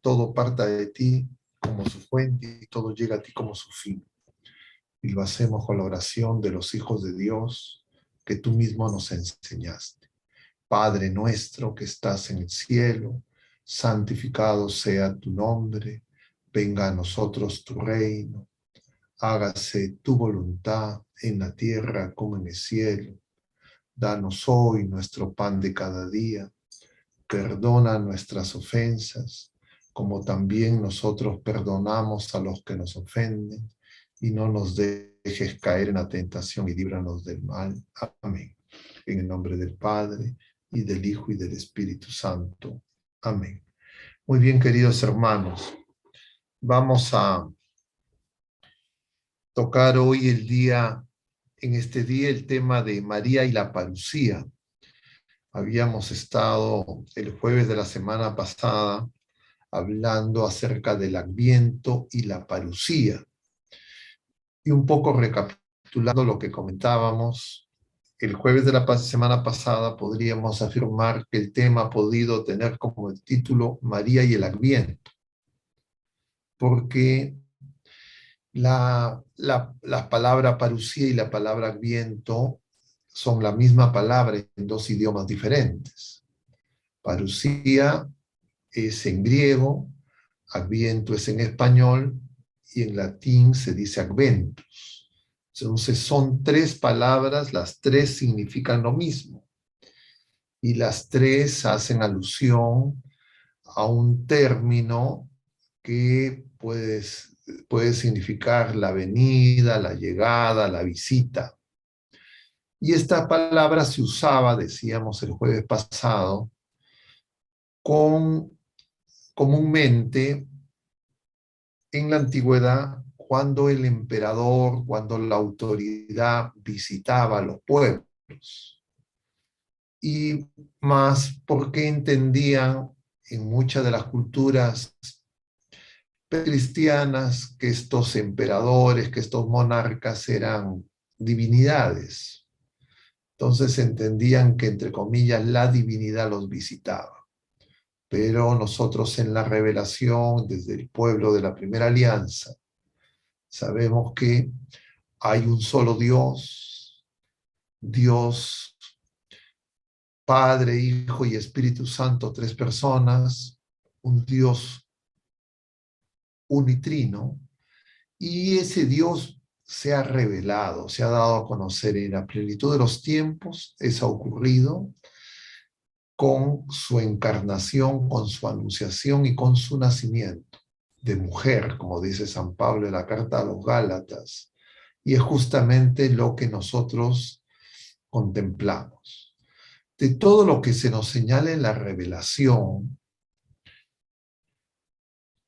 todo parta de ti como su fuente y todo llega a ti como su fin. Y lo hacemos con la oración de los hijos de Dios que tú mismo nos enseñaste. Padre nuestro que estás en el cielo, santificado sea tu nombre, venga a nosotros tu reino, hágase tu voluntad en la tierra como en el cielo. Danos hoy nuestro pan de cada día, perdona nuestras ofensas, como también nosotros perdonamos a los que nos ofenden, y no nos dejes caer en la tentación y líbranos del mal. Amén. En el nombre del Padre, y del Hijo, y del Espíritu Santo. Amén. Muy bien, queridos hermanos, vamos a tocar hoy en este día, el tema de María y la parucía. Habíamos estado el jueves de la semana pasada hablando acerca del Adviento y la parucía. Y un poco recapitulando lo que comentábamos, el jueves de la semana pasada podríamos afirmar que el tema ha podido tener como el título María y el Adviento, porque la palabra parucía y la palabra Adviento son la misma palabra en dos idiomas diferentes. Parucía es en griego, Adviento es en español, y en latín se dice adventus. Entonces son tres palabras, las tres significan lo mismo, y las tres hacen alusión a un término que puede significar la venida, la llegada, la visita. Y esta palabra se usaba, decíamos el jueves pasado, comúnmente en la antigüedad, cuando el emperador, cuando la autoridad visitaba a los pueblos. Y más porque entendían en muchas de las culturas cristianas que estos emperadores, que estos monarcas eran divinidades. Entonces entendían que, entre comillas, la divinidad los visitaba. Pero nosotros en la revelación, desde el pueblo de la primera alianza, sabemos que hay un solo Dios, Dios Padre, Hijo y Espíritu Santo, tres personas, un Dios unitrino, y ese Dios se ha revelado, se ha dado a conocer en la plenitud de los tiempos. Eso ha ocurrido con su encarnación, con su anunciación y con su nacimiento de mujer, como dice San Pablo en la carta a los Gálatas. Y es justamente lo que nosotros contemplamos. De todo lo que se nos señala en la revelación,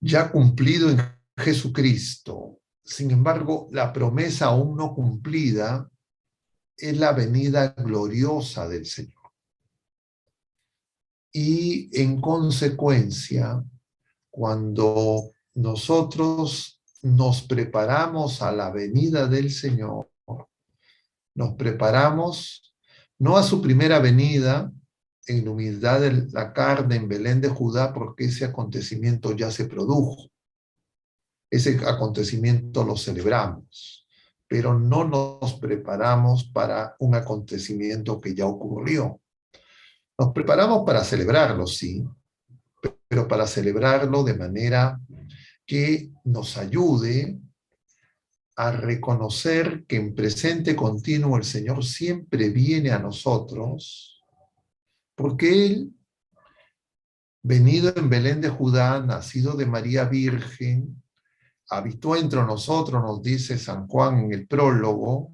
ya cumplido en Jesucristo, sin embargo, la promesa aún no cumplida es la venida gloriosa del Señor. Y en consecuencia, cuando nosotros nos preparamos a la venida del Señor, nos preparamos no a su primera venida en humildad de la carne en Belén de Judá, porque ese acontecimiento ya se produjo. Ese acontecimiento lo celebramos, pero no nos preparamos para un acontecimiento que ya ocurrió. Nos preparamos para celebrarlo, sí, pero para celebrarlo de manera que nos ayude a reconocer que en presente continuo el Señor siempre viene a nosotros, porque Él, venido en Belén de Judá, nacido de María Virgen, habitó entre nosotros, nos dice San Juan en el prólogo,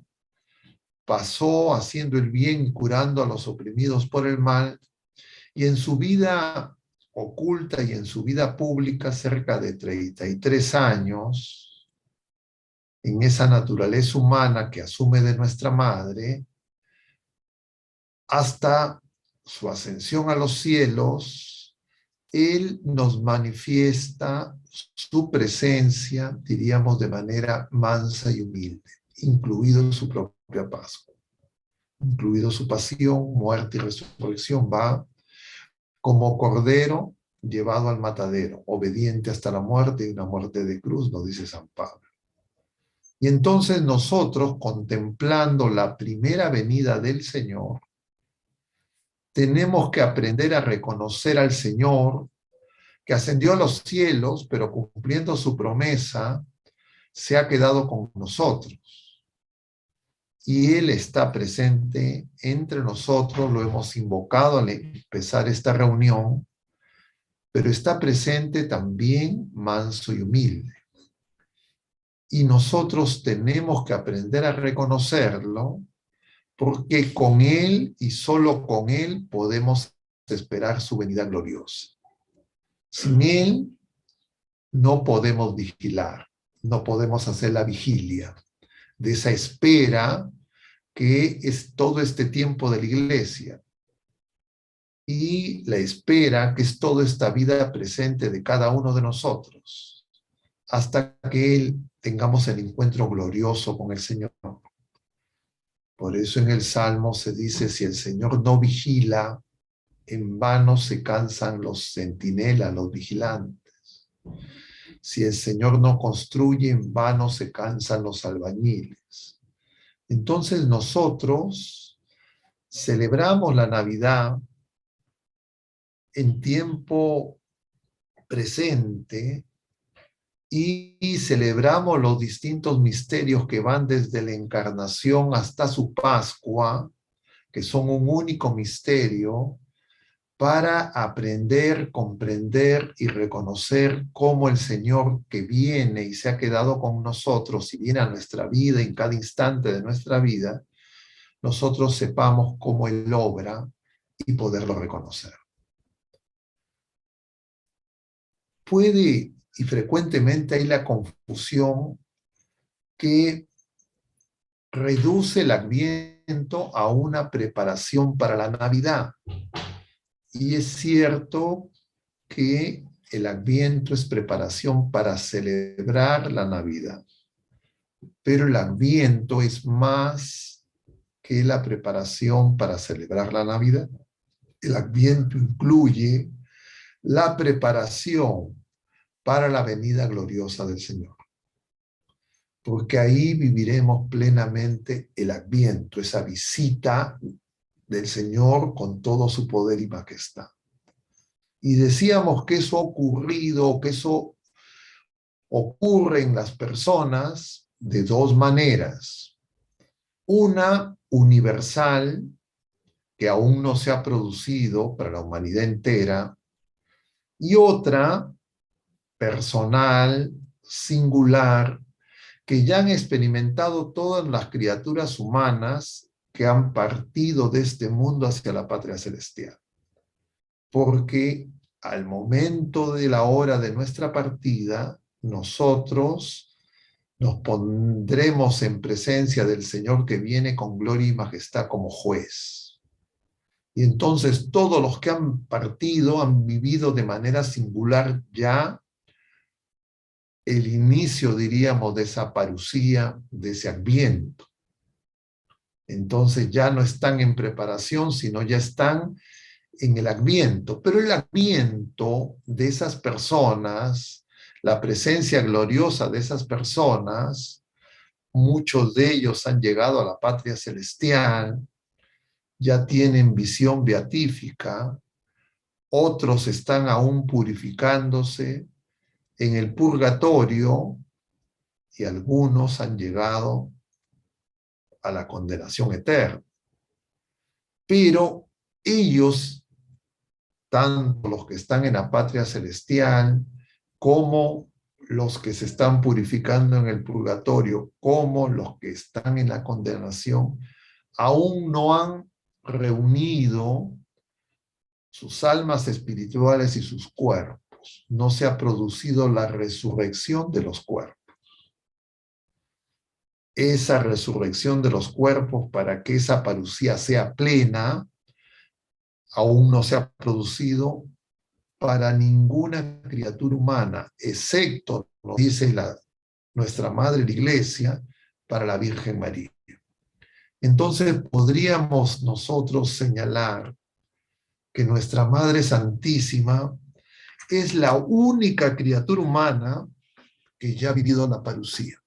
pasó haciendo el bien y curando a los oprimidos por el mal, y en su vida oculta y en su vida pública, cerca de 33 años, en esa naturaleza humana que asume de nuestra madre, hasta su ascensión a los cielos, Él nos manifiesta su presencia, diríamos, de manera mansa y humilde, incluido su propia Pascua, incluido su pasión, muerte y resurrección. Va como cordero llevado al matadero, obediente hasta la muerte y una muerte de cruz, nos dice San Pablo. Y entonces nosotros, contemplando la primera venida del Señor, tenemos que aprender a reconocer al Señor que ascendió a los cielos, pero cumpliendo su promesa, se ha quedado con nosotros. Y Él está presente entre nosotros, lo hemos invocado al empezar esta reunión, pero está presente también manso y humilde. Y nosotros tenemos que aprender a reconocerlo, porque con Él y solo con Él podemos esperar su venida gloriosa. Sin Él no podemos vigilar, no podemos hacer la vigilia de esa espera que es todo este tiempo de la iglesia y la espera que es toda esta vida presente de cada uno de nosotros hasta que tengamos el encuentro glorioso con el Señor. Por eso en el Salmo se dice, si el Señor no vigila, en vano se cansan los centinelas, los vigilantes. Si el Señor no construye, en vano se cansan los albañiles. Entonces nosotros celebramos la Navidad en tiempo presente y celebramos los distintos misterios que van desde la encarnación hasta su Pascua, que son un único misterio, para aprender, comprender y reconocer cómo el Señor que viene y se ha quedado con nosotros y viene a nuestra vida en cada instante de nuestra vida, nosotros sepamos cómo Él obra y poderlo reconocer. Puede y frecuentemente hay la confusión que reduce el Adviento a una preparación para la Navidad. Y es cierto que el Adviento es preparación para celebrar la Navidad. Pero el Adviento es más que la preparación para celebrar la Navidad. El Adviento incluye la preparación para la venida gloriosa del Señor. Porque ahí viviremos plenamente el Adviento, esa visita del Señor con todo su poder y majestad. Y decíamos que eso ha ocurrido, que eso ocurre en las personas de dos maneras. Una universal, que aún no se ha producido para la humanidad entera, y otra personal, singular, que ya han experimentado todas las criaturas humanas que han partido de este mundo hacia la patria celestial. Porque al momento de la hora de nuestra partida, nosotros nos pondremos en presencia del Señor que viene con gloria y majestad como juez. Y entonces todos los que han partido han vivido de manera singular ya el inicio, diríamos, de esa parusía, de ese Adviento. Entonces ya no están en preparación, sino ya están en el Adviento. Pero el Adviento de esas personas, la presencia gloriosa de esas personas, muchos de ellos han llegado a la patria celestial, ya tienen visión beatífica, otros están aún purificándose en el purgatorio y algunos han llegado a la condenación eterna. Pero ellos, tanto los que están en la patria celestial como los que se están purificando en el purgatorio, como los que están en la condenación, aún no han reunido sus almas espirituales y sus cuerpos. No se ha producido la resurrección de los cuerpos. Esa resurrección de los cuerpos, para que esa parusía sea plena, aún no se ha producido para ninguna criatura humana, excepto, nos dice nuestra Madre la Iglesia, para la Virgen María. Entonces podríamos nosotros señalar que nuestra Madre Santísima es la única criatura humana que ya ha vivido la parucía.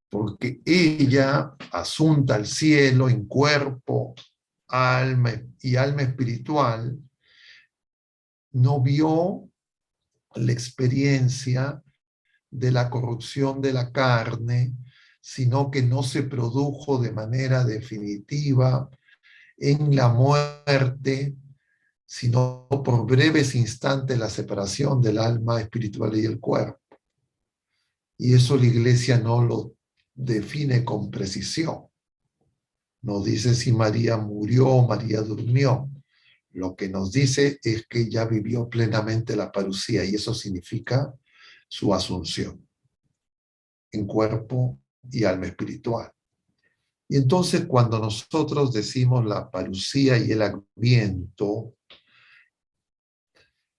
Porque ella, asunta al cielo en cuerpo, alma y alma espiritual, no vio la experiencia de la corrupción de la carne, sino que no se produjo de manera definitiva en la muerte, sino por breves instantes la separación del alma espiritual y el cuerpo. Y eso la Iglesia no lo define con precisión. No dice si María murió o María durmió. Lo que nos dice es que ya vivió plenamente la parucía, y eso significa su asunción en cuerpo y alma espiritual. Y entonces cuando nosotros decimos la parucía y el Adviento,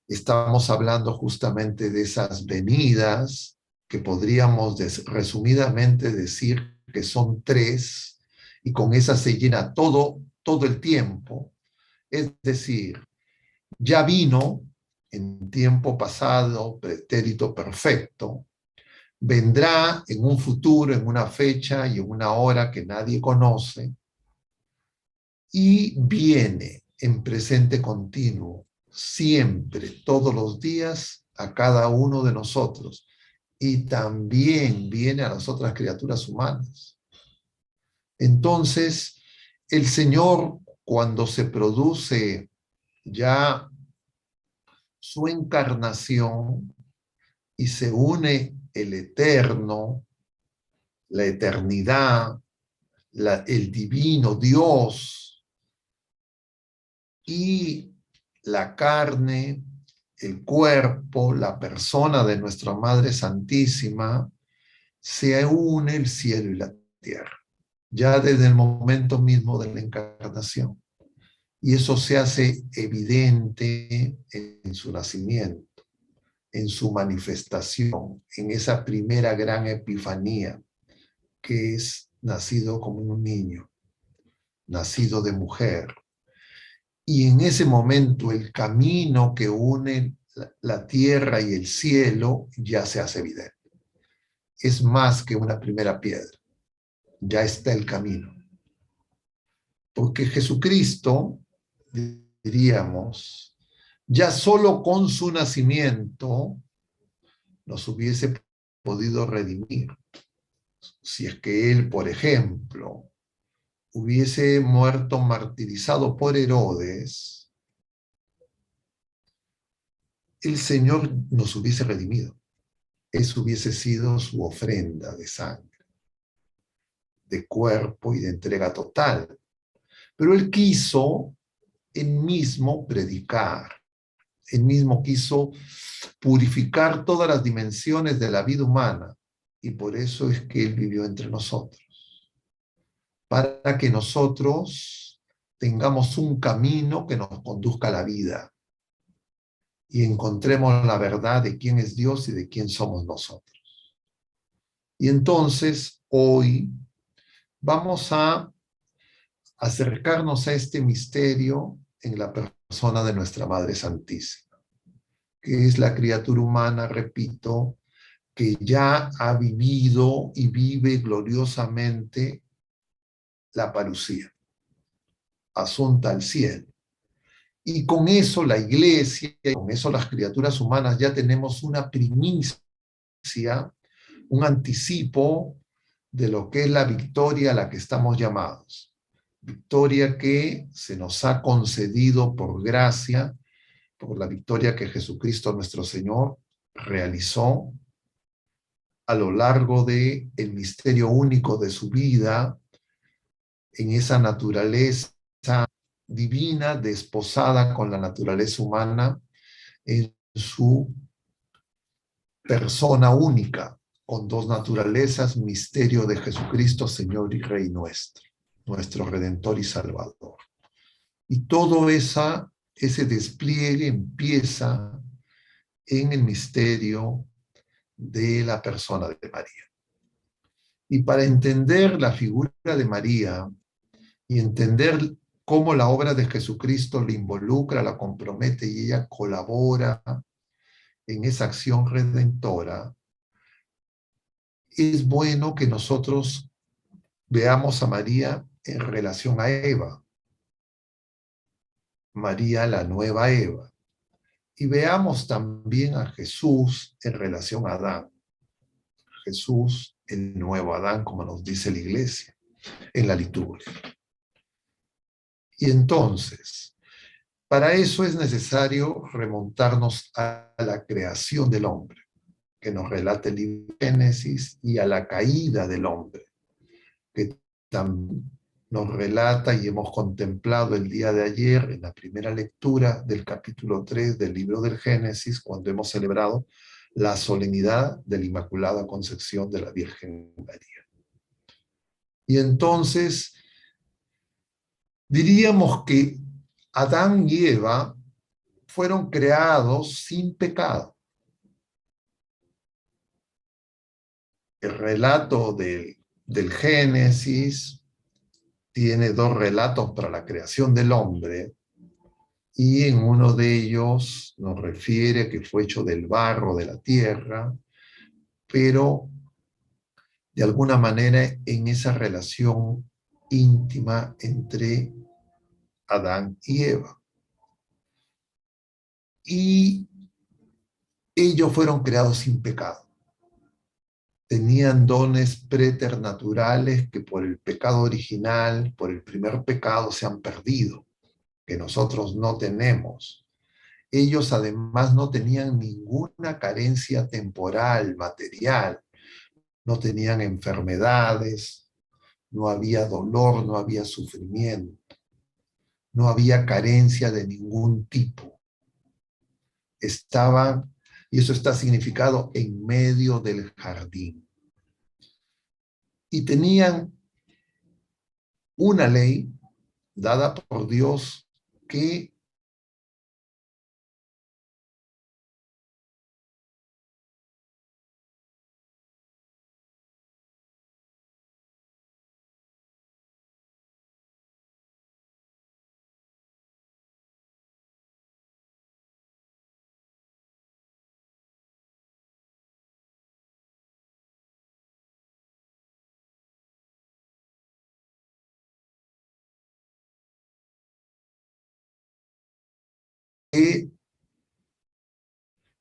estamos hablando justamente de esas venidas que podríamos resumidamente decir que son tres, y con esas se llena todo el tiempo. Es decir, ya vino en tiempo pasado, pretérito perfecto, vendrá en un futuro, en una fecha y en una hora que nadie conoce, y viene en presente continuo, siempre, todos los días, a cada uno de nosotros, y también viene a las otras criaturas humanas. Entonces, el Señor, cuando se produce ya su encarnación y se une el eterno, la eternidad, el divino Dios y la carne, el cuerpo, la persona de nuestra Madre Santísima, se une el cielo y la tierra, ya desde el momento mismo de la encarnación. Y eso se hace evidente en su nacimiento, en su manifestación, en esa primera gran epifanía, que es nacido como un niño, nacido de mujer. Y en ese momento el camino que une la tierra y el cielo ya se hace evidente. Es más que una primera piedra, ya está el camino. Porque Jesucristo, diríamos, ya solo con su nacimiento nos hubiese podido redimir. Si es que él, por ejemplo, hubiese muerto martirizado por Herodes, el Señor nos hubiese redimido. Eso hubiese sido su ofrenda de sangre, de cuerpo y de entrega total. Pero él quiso él mismo predicar, él mismo quiso purificar todas las dimensiones de la vida humana, y por eso es que él vivió entre nosotros, para que nosotros tengamos un camino que nos conduzca a la vida y encontremos la verdad de quién es Dios y de quién somos nosotros. Y entonces hoy vamos a acercarnos a este misterio en la persona de nuestra Madre Santísima, que es la criatura humana, repito, que ya ha vivido y vive gloriosamente la parucía, asunta al cielo. Y con eso la Iglesia, con eso las criaturas humanas ya tenemos una primicia, un anticipo de lo que es la victoria a la que estamos llamados. Victoria que se nos ha concedido por gracia, por la victoria que Jesucristo nuestro Señor realizó a lo largo del misterio único de su vida, en esa naturaleza divina desposada con la naturaleza humana, en su persona única, con dos naturalezas, misterio de Jesucristo, Señor y Rey nuestro, nuestro Redentor y Salvador. Y todo ese despliegue empieza en el misterio de la persona de María. Y para entender la figura de María y entender cómo la obra de Jesucristo la involucra, la compromete y ella colabora en esa acción redentora, es bueno que nosotros veamos a María en relación a Eva, María la nueva Eva, y veamos también a Jesús en relación a Adán, Jesús el nuevo Adán, como nos dice la iglesia en la liturgia. Y entonces, para eso es necesario remontarnos a la creación del hombre, que nos relata el libro de Génesis, y a la caída del hombre, que también nos relata y hemos contemplado el día de ayer en la primera lectura del capítulo 3 del libro del Génesis, cuando hemos celebrado la solemnidad de la Inmaculada Concepción de la Virgen María. Y entonces diríamos que Adán y Eva fueron creados sin pecado. El relato del Génesis tiene dos relatos para la creación del hombre, y en uno de ellos nos refiere que fue hecho del barro de la tierra, pero de alguna manera en esa relación íntima entre Adán y Eva. Y ellos fueron creados sin pecado. Tenían dones preternaturales que por el pecado original, por el primer pecado, se han perdido, que nosotros no tenemos. Ellos además no tenían ninguna carencia temporal, material, no tenían enfermedades, no había dolor, no había sufrimiento, no había carencia de ningún tipo. Estaban, y eso está significado, en medio del jardín. Y tenían una ley dada por Dios que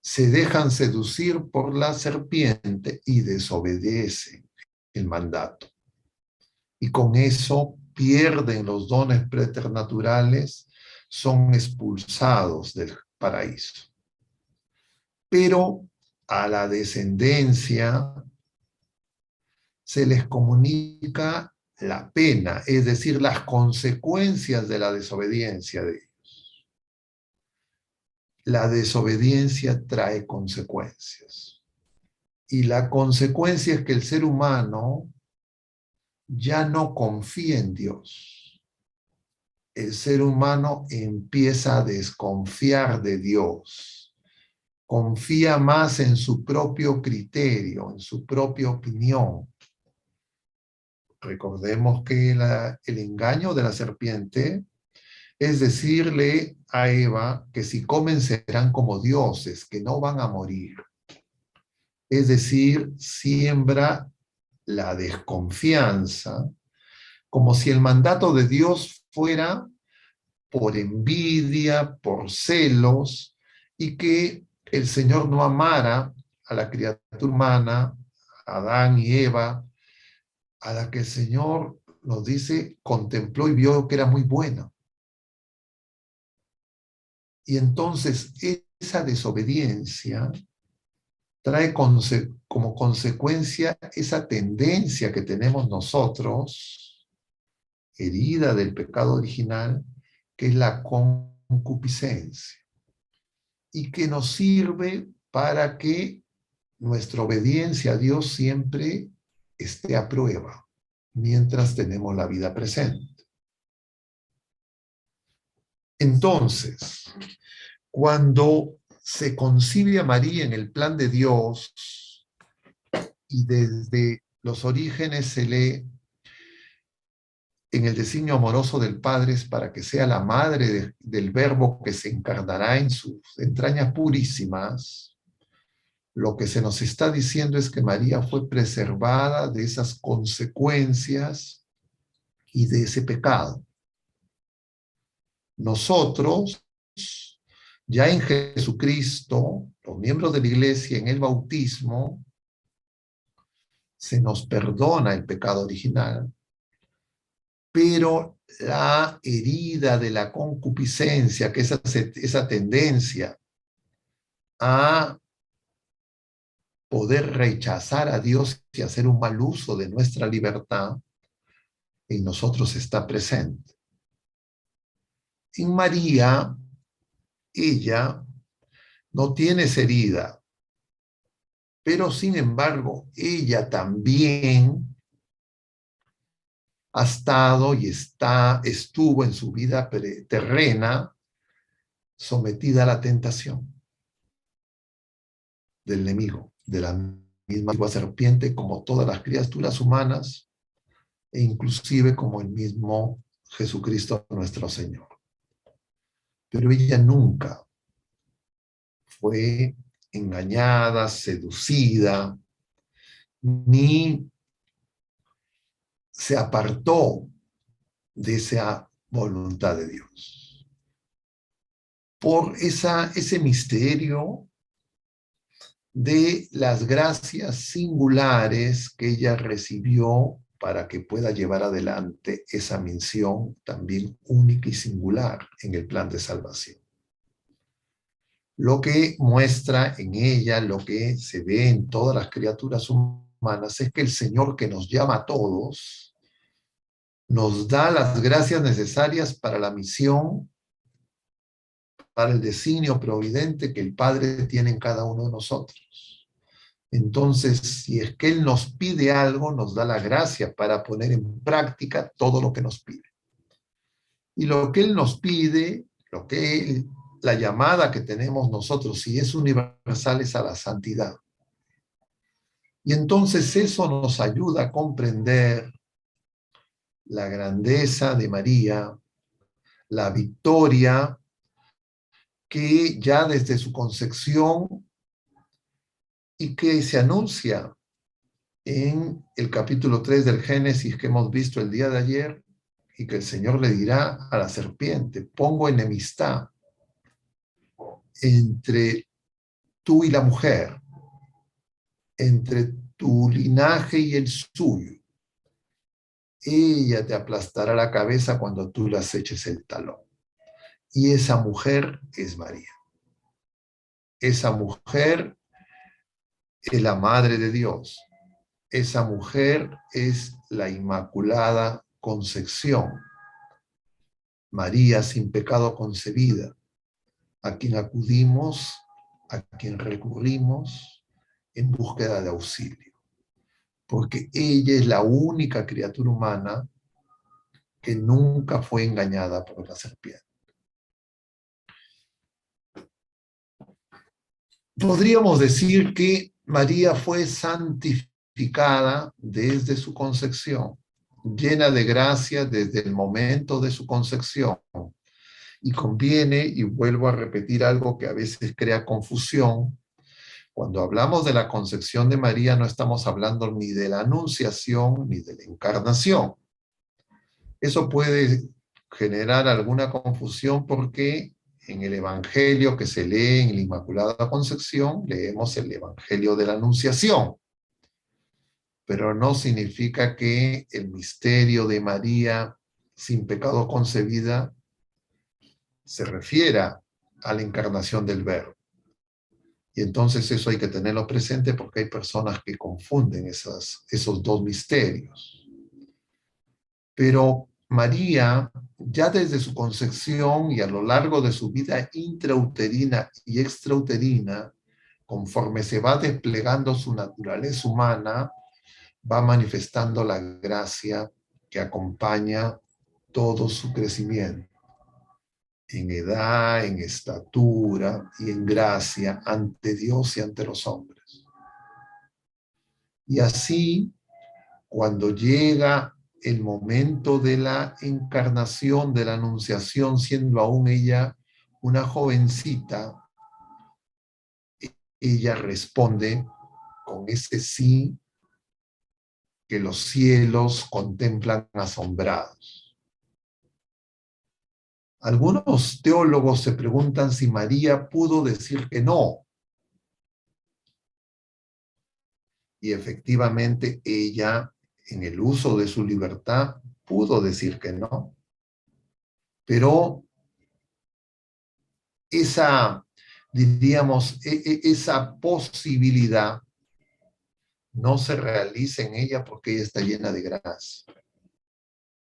se dejan seducir por la serpiente y desobedecen el mandato. Y con eso pierden los dones preternaturales, son expulsados del paraíso. Pero a la descendencia se les comunica la pena, es decir, las consecuencias de la desobediencia de ellos. La desobediencia trae consecuencias. Y la consecuencia es que el ser humano ya no confía en Dios. El ser humano empieza a desconfiar de Dios. Confía más en su propio criterio, en su propia opinión. Recordemos que el engaño de la serpiente es decirle a Eva que si comen serán como dioses, que no van a morir. Es decir, siembra la desconfianza, como si el mandato de Dios fuera por envidia, por celos, y que el Señor no amara a la criatura humana, a Adán y Eva, a la que el Señor nos dice, contempló y vio que era muy buena. Y entonces esa desobediencia trae como consecuencia esa tendencia que tenemos nosotros, herida del pecado original, que es la concupiscencia, y que nos sirve para que nuestra obediencia a Dios siempre esté a prueba, mientras tenemos la vida presente. Entonces, cuando se concibe a María en el plan de Dios y desde los orígenes se le en el designio amoroso del Padre es para que sea la madre del Verbo que se encarnará en sus entrañas purísimas. Lo que se nos está diciendo es que María fue preservada de esas consecuencias y de ese pecado. Nosotros, ya en Jesucristo, los miembros de la Iglesia, en el bautismo, se nos perdona el pecado original, pero la herida de la concupiscencia, que es esa tendencia a poder rechazar a Dios y hacer un mal uso de nuestra libertad, en nosotros está presente. En María, ella no tiene esa herida, pero sin embargo, ella también ha estado y estuvo en su vida terrena sometida a la tentación del enemigo, de la misma serpiente, como todas las criaturas humanas, e inclusive como el mismo Jesucristo nuestro Señor. Pero ella nunca fue engañada, seducida, ni se apartó de esa voluntad de Dios. Por ese misterio de las gracias singulares que ella recibió para que pueda llevar adelante esa misión también única y singular en el plan de salvación. Lo que muestra en ella, lo que se ve en todas las criaturas humanas, es que el Señor, que nos llama a todos, nos da las gracias necesarias para la misión, para el designio providente que el Padre tiene en cada uno de nosotros. Entonces, si es que Él nos pide algo, nos da la gracia para poner en práctica todo lo que nos pide. Y lo que Él nos pide, la llamada que tenemos nosotros, si es universal, es a la santidad. Y entonces eso nos ayuda a comprender la grandeza de María, la victoria que ya desde su concepción y que se anuncia en el capítulo 3 del Génesis que hemos visto el día de ayer, y que el Señor le dirá a la serpiente: pongo enemistad entre tú y la mujer, entre tu linaje y el suyo. Ella te aplastará la cabeza cuando tú le eches el talón. Y esa mujer es María. Esa mujer es la Madre de Dios. Esa mujer es la Inmaculada Concepción. María sin pecado concebida, a quien acudimos, a quien recurrimos en búsqueda de auxilio. Porque ella es la única criatura humana que nunca fue engañada por la serpiente. Podríamos decir que María fue santificada desde su concepción, llena de gracia desde el momento de su concepción. Y conviene, y vuelvo a repetir algo que a veces crea confusión, cuando hablamos de la concepción de María no estamos hablando ni de la anunciación ni de la encarnación. Eso puede generar alguna confusión porque en el Evangelio que se lee en la Inmaculada Concepción leemos el Evangelio de la Anunciación, pero no significa que el misterio de María sin pecado concebida se refiera a la encarnación del Verbo. Y entonces eso hay que tenerlo presente porque hay personas que confunden esos dos misterios. Pero María, ya desde su concepción y a lo largo de su vida intrauterina y extrauterina, conforme se va desplegando su naturaleza humana, va manifestando la gracia que acompaña todo su crecimiento, en edad, en estatura y en gracia ante Dios y ante los hombres. Y así, cuando llega el momento de la encarnación, de la anunciación, siendo aún ella una jovencita, ella responde con ese sí que los cielos contemplan asombrados. Algunos teólogos se preguntan si María pudo decir que no. Y efectivamente ella, en el uso de su libertad, pudo decir que no. Pero esa, diríamos, esa posibilidad no se realiza en ella porque ella está llena de gracia.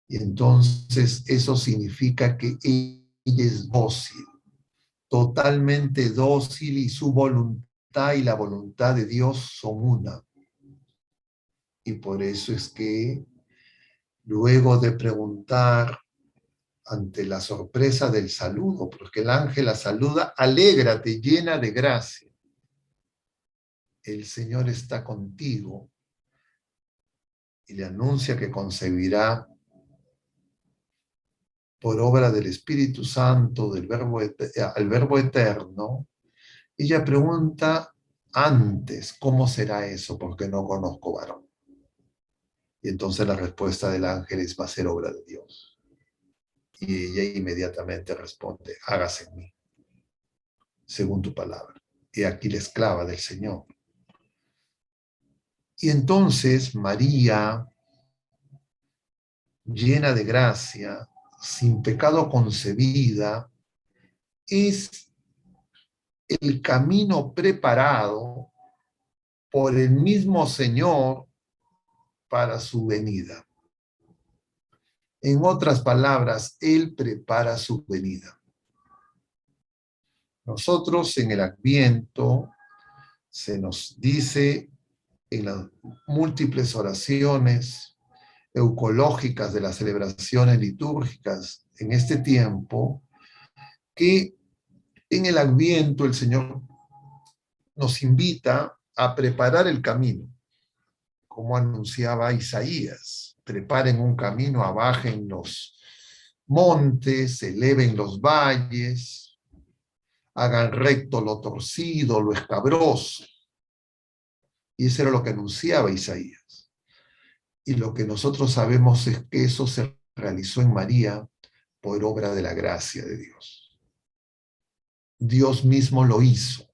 Y entonces eso significa que ella es dócil, totalmente dócil, y su voluntad y la voluntad de Dios son una. Y por eso es que luego de preguntar ante la sorpresa del saludo, porque el ángel la saluda, alégrate, llena de gracia. El Señor está contigo, y le anuncia que concebirá por obra del Espíritu Santo, del al Verbo Eterno. Ella pregunta antes, ¿cómo será eso? Porque no conozco varón. Y entonces la respuesta del ángel es, va a ser obra de Dios. Y ella inmediatamente responde, hágase en mí, según tu palabra. Y aquí la esclava del Señor. Y entonces María, llena de gracia, sin pecado concebida, es el camino preparado por el mismo Señor para su venida. En otras palabras, Él prepara su venida. Nosotros en el Adviento se nos dice en las múltiples oraciones eucológicas de las celebraciones litúrgicas en este tiempo, que en el Adviento el Señor nos invita a preparar el camino, como anunciaba Isaías. Preparen un camino, abajen los montes, eleven los valles, hagan recto lo torcido, lo escabroso. Y eso era lo que anunciaba Isaías. Y lo que nosotros sabemos es que eso se realizó en María por obra de la gracia de Dios. Dios mismo lo hizo.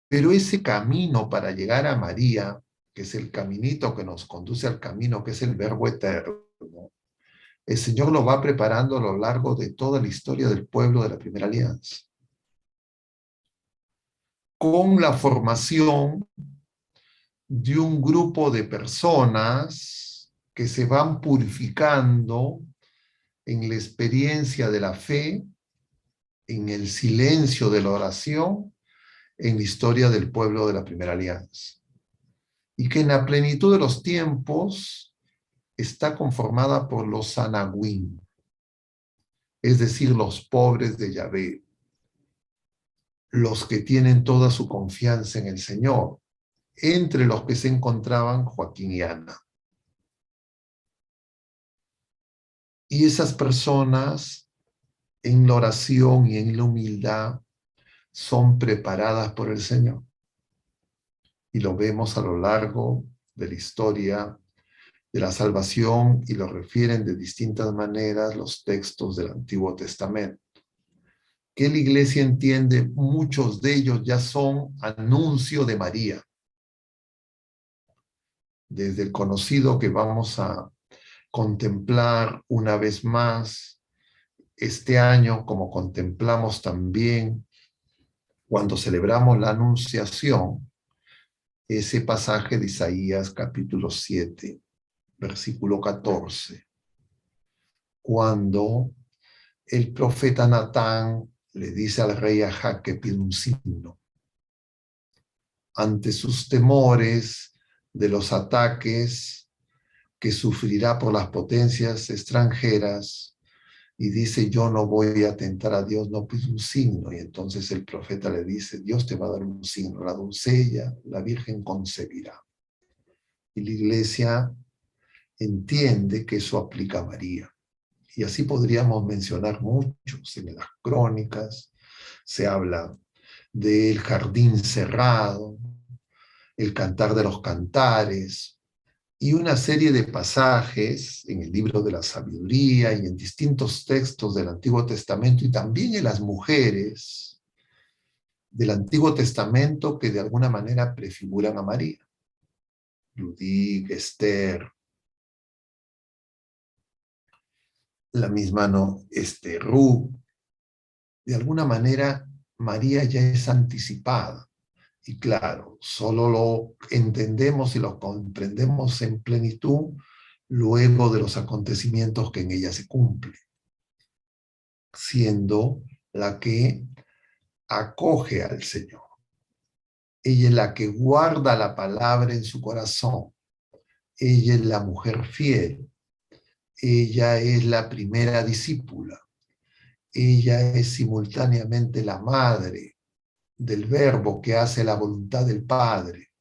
Pero ese camino para llegar a María, que es el caminito que nos conduce al camino, que es el Verbo Eterno, el Señor lo va preparando a lo largo de toda la historia del pueblo de la Primera Alianza, con la formación de un grupo de personas que se van purificando en la experiencia de la fe, en el silencio de la oración, en la historia del pueblo de la Primera Alianza. Y que en la plenitud de los tiempos está conformada por los Sanaguim, es decir, los pobres de Yahvé, los que tienen toda su confianza en el Señor, entre los que se encontraban Joaquín y Ana. Y esas personas en la oración y en la humildad son preparadas por el Señor. Y lo vemos a lo largo de la historia de la salvación, y lo refieren de distintas maneras los textos del Antiguo Testamento. Que la Iglesia entiende, muchos de ellos ya son anuncio de María. Desde el conocido que vamos a contemplar una vez más este año, como contemplamos también cuando celebramos la Anunciación, ese pasaje de Isaías capítulo 7, versículo 14, cuando el profeta Natán le dice al rey Ahab que pide un signo ante sus temores de los ataques que sufrirá por las potencias extranjeras, y dice, yo no voy a tentar a Dios, no pide un signo. Y entonces el profeta le dice, Dios te va a dar un signo, la doncella, la Virgen concebirá. Y la Iglesia entiende que eso aplica a María. Y así podríamos mencionar muchos. En las crónicas se habla del jardín cerrado, el cantar de los cantares, y una serie de pasajes en el libro de la sabiduría y en distintos textos del Antiguo Testamento y también en las mujeres del Antiguo Testamento que de alguna manera prefiguran a María. Judith, Esther, la misma no, Ruth. De alguna manera María ya es anticipada. Y claro, solo lo entendemos y lo comprendemos en plenitud luego de los acontecimientos que en ella se cumplen, siendo la que acoge al Señor. Ella es la que guarda la palabra en su corazón. Ella es la mujer fiel. Ella es la primera discípula. Ella es simultáneamente la madre del Verbo que hace la voluntad del Padre.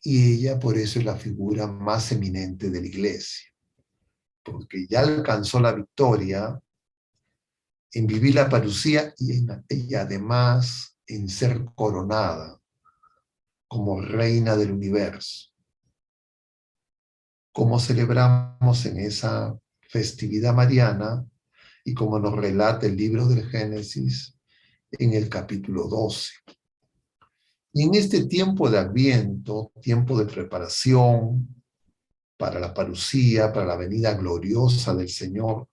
Y ella por eso es la figura más eminente de la iglesia, porque ya alcanzó la victoria en vivir la parucía y además en ser coronada como reina del universo. Como celebramos en esa festividad mariana y como nos relata el libro del Génesis en el capítulo 12. Y en este tiempo de Adviento, tiempo de preparación para la parucía, para la venida gloriosa del Señor,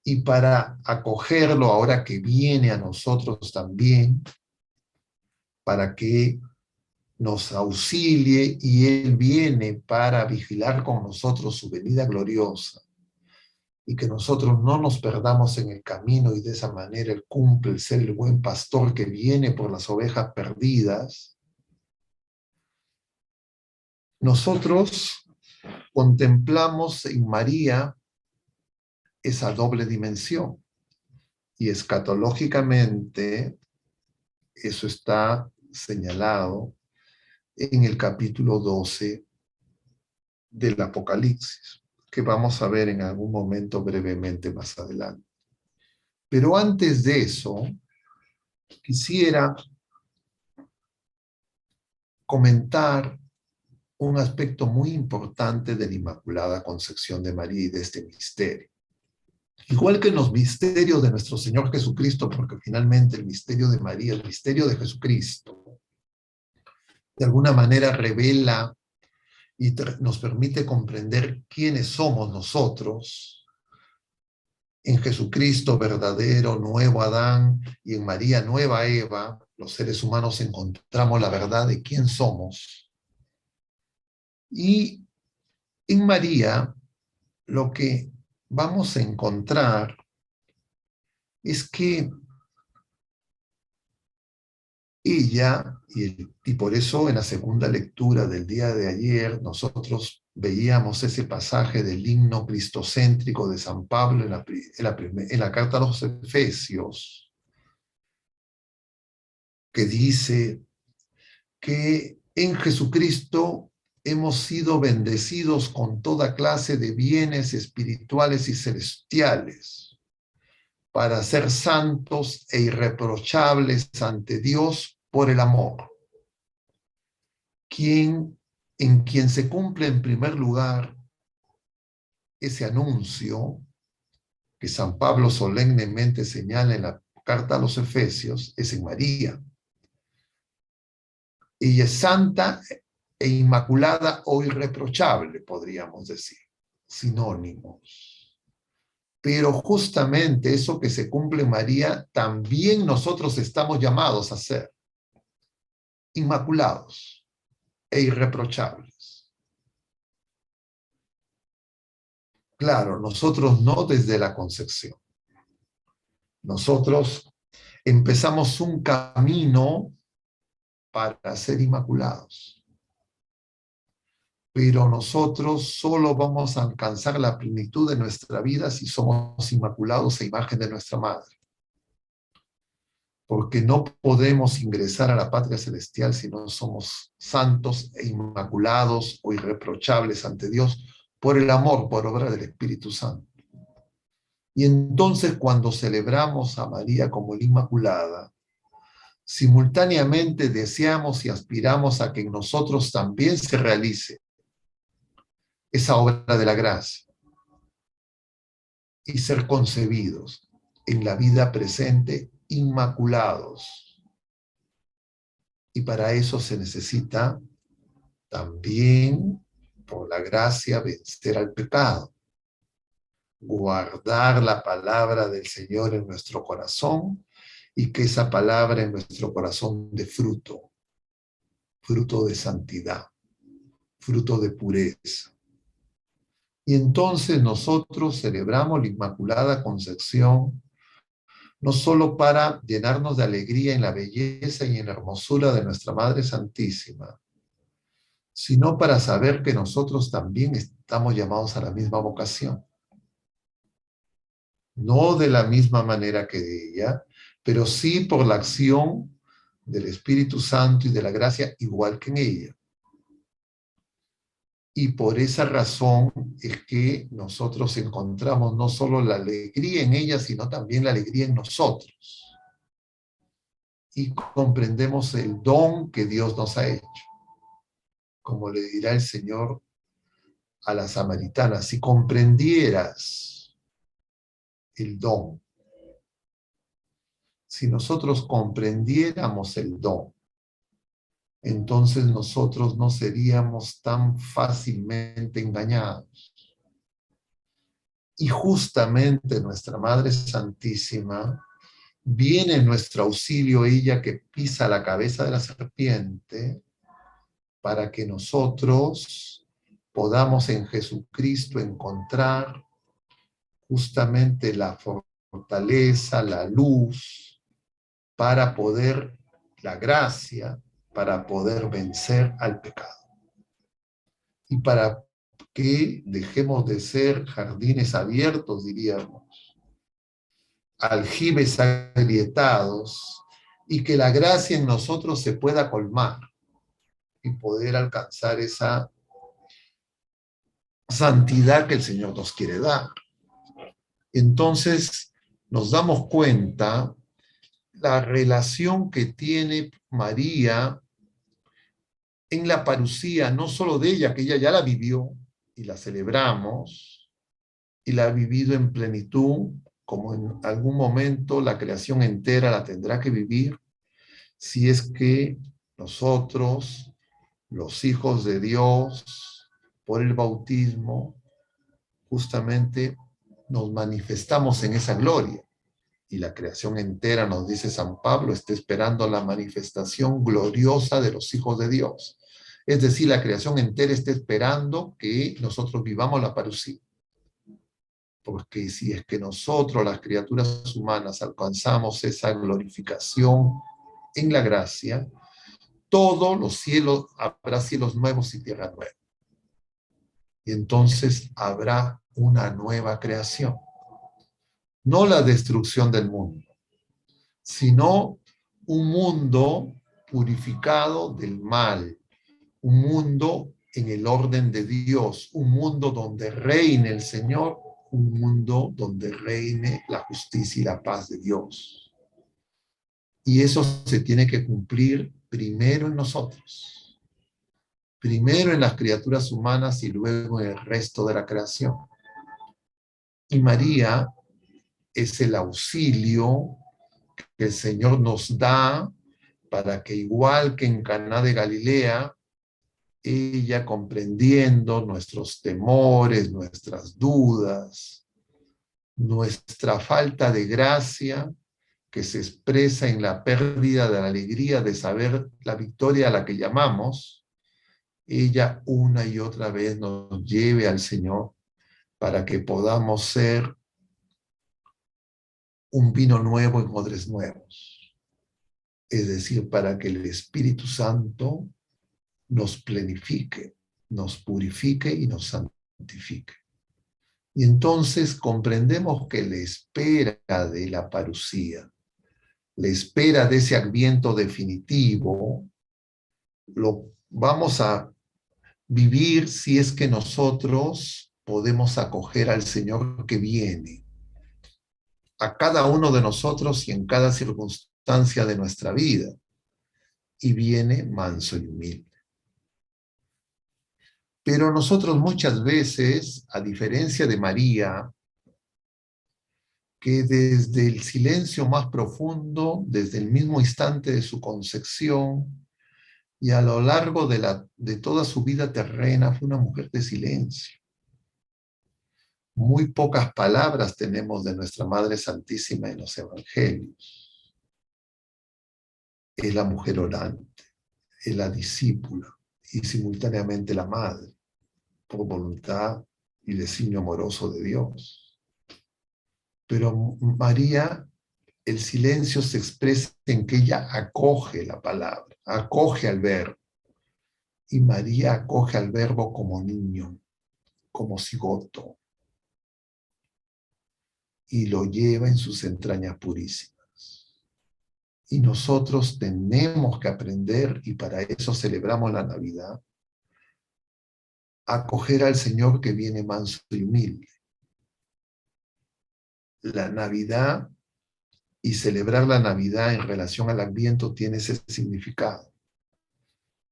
y para acogerlo ahora que viene a nosotros también, para que nos auxilie y Él viene para vigilar con nosotros su venida gloriosa y que nosotros no nos perdamos en el camino y de esa manera Él cumple el ser el buen pastor que viene por las ovejas perdidas. Nosotros contemplamos en María esa doble dimensión y escatológicamente eso está señalado en el capítulo 12 del Apocalipsis, que vamos a ver en algún momento brevemente más adelante. Pero antes de eso, quisiera comentar un aspecto muy importante de la Inmaculada Concepción de María y de este misterio. Igual que en los misterios de nuestro Señor Jesucristo, porque finalmente el misterio de María, el misterio de Jesucristo, de alguna manera revela y nos permite comprender quiénes somos nosotros, en Jesucristo verdadero, nuevo Adán, y en María nueva Eva, los seres humanos encontramos la verdad de quién somos. Y en María lo que vamos a encontrar es que ella, y por eso en la segunda lectura del día de ayer, nosotros veíamos ese pasaje del himno cristocéntrico de San Pablo en la carta a los Efesios, que dice que en Jesucristo hemos sido bendecidos con toda clase de bienes espirituales y celestiales para ser santos e irreprochables ante Dios por el amor, en quien se cumple en primer lugar ese anuncio que San Pablo solemnemente señala en la carta a los Efesios, es en María. Ella es santa e inmaculada o irreprochable, podríamos decir, sinónimos. Pero justamente eso que se cumple en María, también nosotros estamos llamados a ser inmaculados e irreprochables. Claro, nosotros no desde la concepción. Nosotros empezamos un camino para ser inmaculados. Pero nosotros solo vamos a alcanzar la plenitud de nuestra vida si somos inmaculados a imagen de nuestra madre. porque no podemos ingresar a la patria celestial si no somos santos e inmaculados o irreprochables ante Dios por el amor, por obra del Espíritu Santo. Y entonces cuando celebramos a María como la Inmaculada, simultáneamente deseamos y aspiramos a que en nosotros también se realice esa obra de la gracia y ser concebidos en la vida presente inmaculados. Y para eso se necesita también, por la gracia, vencer al pecado, guardar la palabra del Señor en nuestro corazón y que esa palabra en nuestro corazón dé fruto, fruto de santidad, fruto de pureza. Y entonces nosotros celebramos la Inmaculada Concepción no solo para llenarnos de alegría en la belleza y en la hermosura de nuestra Madre Santísima, sino para saber que nosotros también estamos llamados a la misma vocación. No de la misma manera que ella, pero sí por la acción del Espíritu Santo y de la gracia igual que en ella. Y por esa razón es que nosotros encontramos no solo la alegría en ella, sino también la alegría en nosotros. Y comprendemos el don que Dios nos ha hecho. Como le dirá el Señor a la samaritana, si comprendieras el don, si nosotros comprendiéramos el don, entonces nosotros no seríamos tan fácilmente engañados. Y justamente nuestra Madre Santísima viene en nuestro auxilio, ella que pisa la cabeza de la serpiente, para que nosotros podamos en Jesucristo encontrar justamente la fortaleza, la luz, para poder, la gracia, para poder vencer al pecado. Y para que dejemos de ser jardines abiertos, diríamos, aljibes agrietados, y que la gracia en nosotros se pueda colmar y poder alcanzar esa santidad que el Señor nos quiere dar. Entonces nos damos cuenta la relación que tiene María en la parucía, no solo de ella, que ella ya la vivió y la celebramos, y la ha vivido en plenitud, como en algún momento la creación entera la tendrá que vivir, si es que nosotros, los hijos de Dios, por el bautismo, justamente nos manifestamos en esa gloria. Y la creación entera, nos dice San Pablo, está esperando la manifestación gloriosa de los hijos de Dios. Es decir, la creación entera está esperando que nosotros vivamos la parucía. Porque si es que nosotros, las criaturas humanas, alcanzamos esa glorificación en la gracia, todos los cielos, habrá cielos nuevos y tierra nueva. Y entonces habrá una nueva creación. No la destrucción del mundo, sino un mundo purificado del mal, un mundo en el orden de Dios, un mundo donde reine el Señor, un mundo donde reine la justicia y la paz de Dios. Y eso se tiene que cumplir primero en nosotros, primero en las criaturas humanas y luego en el resto de la creación. Y María es el auxilio que el Señor nos da para que, igual que en Caná de Galilea, ella, comprendiendo nuestros temores, nuestras dudas, nuestra falta de gracia, que se expresa en la pérdida de la alegría de saber la victoria a la que llamamos, ella una y otra vez nos lleve al Señor para que podamos ser un vino nuevo en odres nuevos. Es decir, para que el Espíritu Santo nos plenifique, nos purifique y nos santifique. Y entonces comprendemos que la espera de la parucía, la espera de ese Adviento definitivo, lo vamos a vivir si es que nosotros podemos acoger al Señor que viene a cada uno de nosotros y en cada circunstancia de nuestra vida, y viene manso y humilde. Pero nosotros muchas veces, a diferencia de María, que desde el silencio más profundo, desde el mismo instante de su concepción y a lo largo de toda su vida terrena, fue una mujer de silencio. Muy pocas palabras tenemos de nuestra Madre Santísima en los Evangelios. Es la mujer orante, es la discípula y simultáneamente la madre, por voluntad y designio amoroso de Dios. Pero María, el silencio se expresa en que ella acoge la palabra, acoge al verbo. Y María acoge al verbo como niño, como cigoto, y lo lleva en sus entrañas purísimas. Y nosotros tenemos que aprender, y para eso celebramos la Navidad, a acoger al Señor que viene manso y humilde. La Navidad y celebrar la Navidad en relación al Adviento tiene ese significado.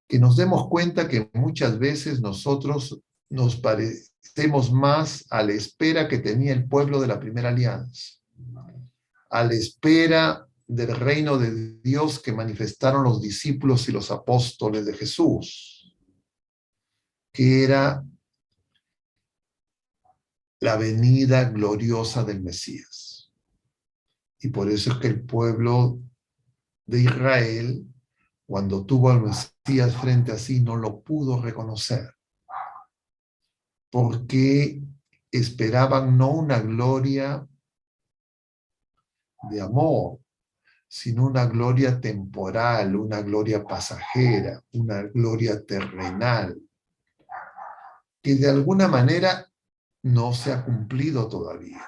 Que nos demos cuenta que muchas veces nosotros nos parecemos más a la espera que tenía el pueblo de la primera alianza, a la espera del reino de Dios que manifestaron los discípulos y los apóstoles de Jesús, que era la venida gloriosa del Mesías. Y por eso es que el pueblo de Israel, cuando tuvo al Mesías frente a sí, no lo pudo reconocer, porque esperaban no una gloria de amor, sino una gloria temporal, una gloria pasajera, una gloria terrenal, que de alguna manera no se ha cumplido todavía.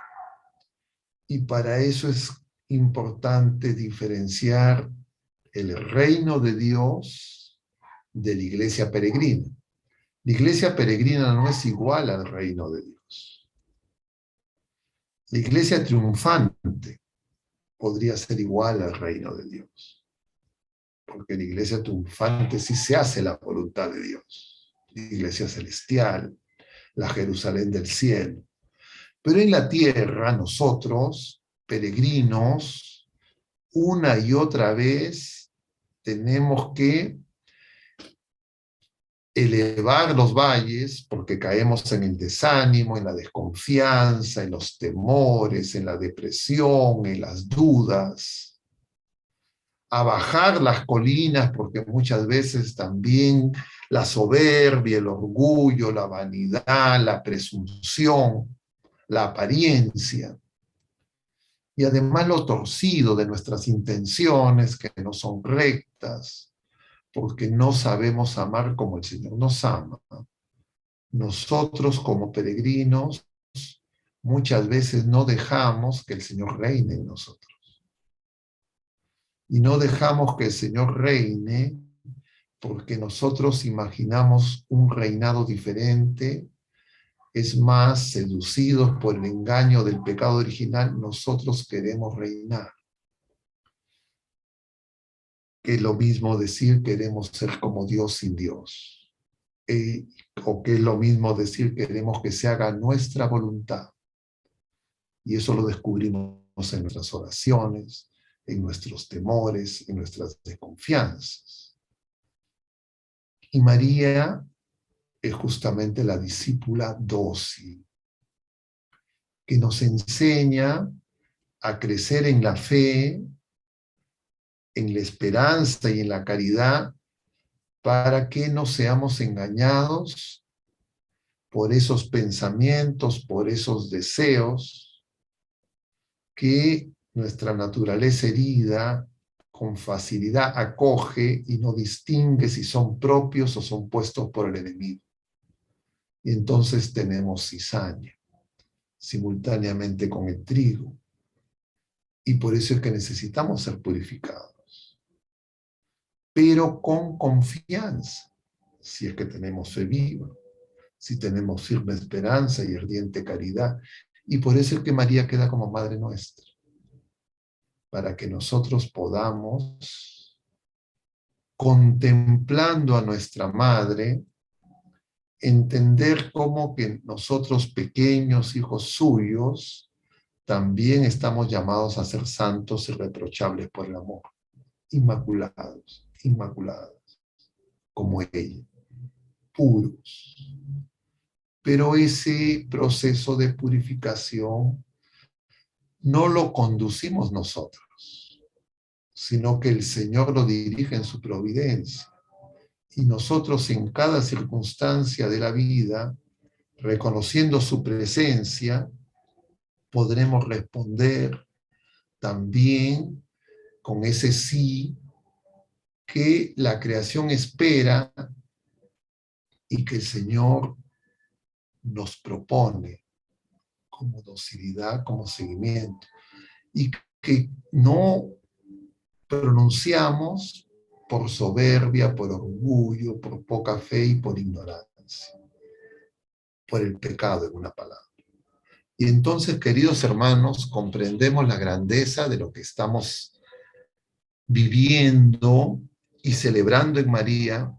Y para eso es importante diferenciar el reino de Dios de la iglesia peregrina. La iglesia peregrina no es igual al reino de Dios. La iglesia triunfante podría ser igual al reino de Dios, porque la iglesia triunfante sí se hace la voluntad de Dios, la iglesia celestial, la Jerusalén del cielo. Pero en la tierra nosotros, peregrinos, una y otra vez tenemos que elevar los valles porque caemos en el desánimo, en la desconfianza, en los temores, en la depresión, en las dudas, a bajar las colinas porque muchas veces también la soberbia, el orgullo, la vanidad, la presunción, la apariencia y además lo torcido de nuestras intenciones que no son rectas, porque no sabemos amar como el Señor nos ama. Nosotros como peregrinos muchas veces no dejamos que el Señor reine en nosotros. Y no dejamos que el Señor reine porque nosotros imaginamos un reinado diferente. Es más, seducidos por el engaño del pecado original, nosotros queremos reinar. Que es lo mismo decir queremos ser como Dios sin Dios. O que es lo mismo decir queremos que se haga nuestra voluntad. Y eso lo descubrimos en nuestras oraciones, en nuestros temores, en nuestras desconfianzas. Y María es justamente la discípula dócil, que nos enseña a crecer en la fe, en la esperanza y en la caridad, para que no seamos engañados por esos pensamientos, por esos deseos que nuestra naturaleza herida con facilidad acoge y no distingue si son propios o son puestos por el enemigo. Y entonces tenemos cizaña, simultáneamente con el trigo. Y por eso es que necesitamos ser purificados, pero con confianza, si es que tenemos fe viva, si tenemos firme esperanza y ardiente caridad. Y por eso es que María queda como Madre nuestra, para que nosotros podamos, contemplando a nuestra Madre, entender cómo que nosotros, pequeños hijos suyos, también estamos llamados a ser santos y irreprochables por el amor, inmaculados, inmaculadas, como ella, puros. Pero ese proceso de purificación no lo conducimos nosotros, sino que el Señor lo dirige en su providencia. Y nosotros en cada circunstancia de la vida, reconociendo su presencia, podremos responder también con ese sí que la creación espera y que el Señor nos propone como docilidad, como seguimiento, y que no pronunciamos por soberbia, por orgullo, por poca fe y por ignorancia, por el pecado en una palabra. Y entonces, queridos hermanos, comprendemos la grandeza de lo que estamos viviendo y celebrando en María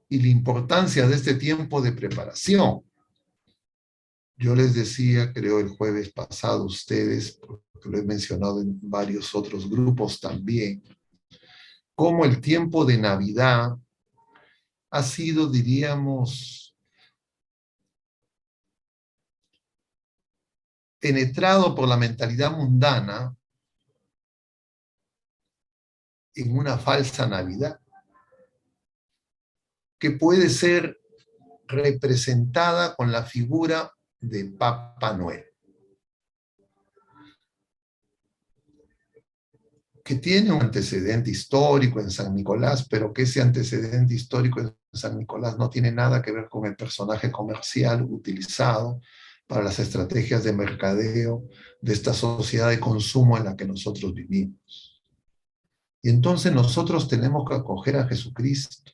y la importancia de este tiempo de preparación. Yo les decía, creo el jueves pasado a ustedes, porque lo he mencionado en varios otros grupos también, cómo el tiempo de Navidad ha sido, diríamos, penetrado por la mentalidad mundana en una falsa Navidad, que puede ser representada con la figura de Papá Noel, que tiene un antecedente histórico en San Nicolás, pero que ese antecedente histórico en San Nicolás no tiene nada que ver con el personaje comercial utilizado para las estrategias de mercadeo de esta sociedad de consumo en la que nosotros vivimos. Y entonces nosotros tenemos que acoger a Jesucristo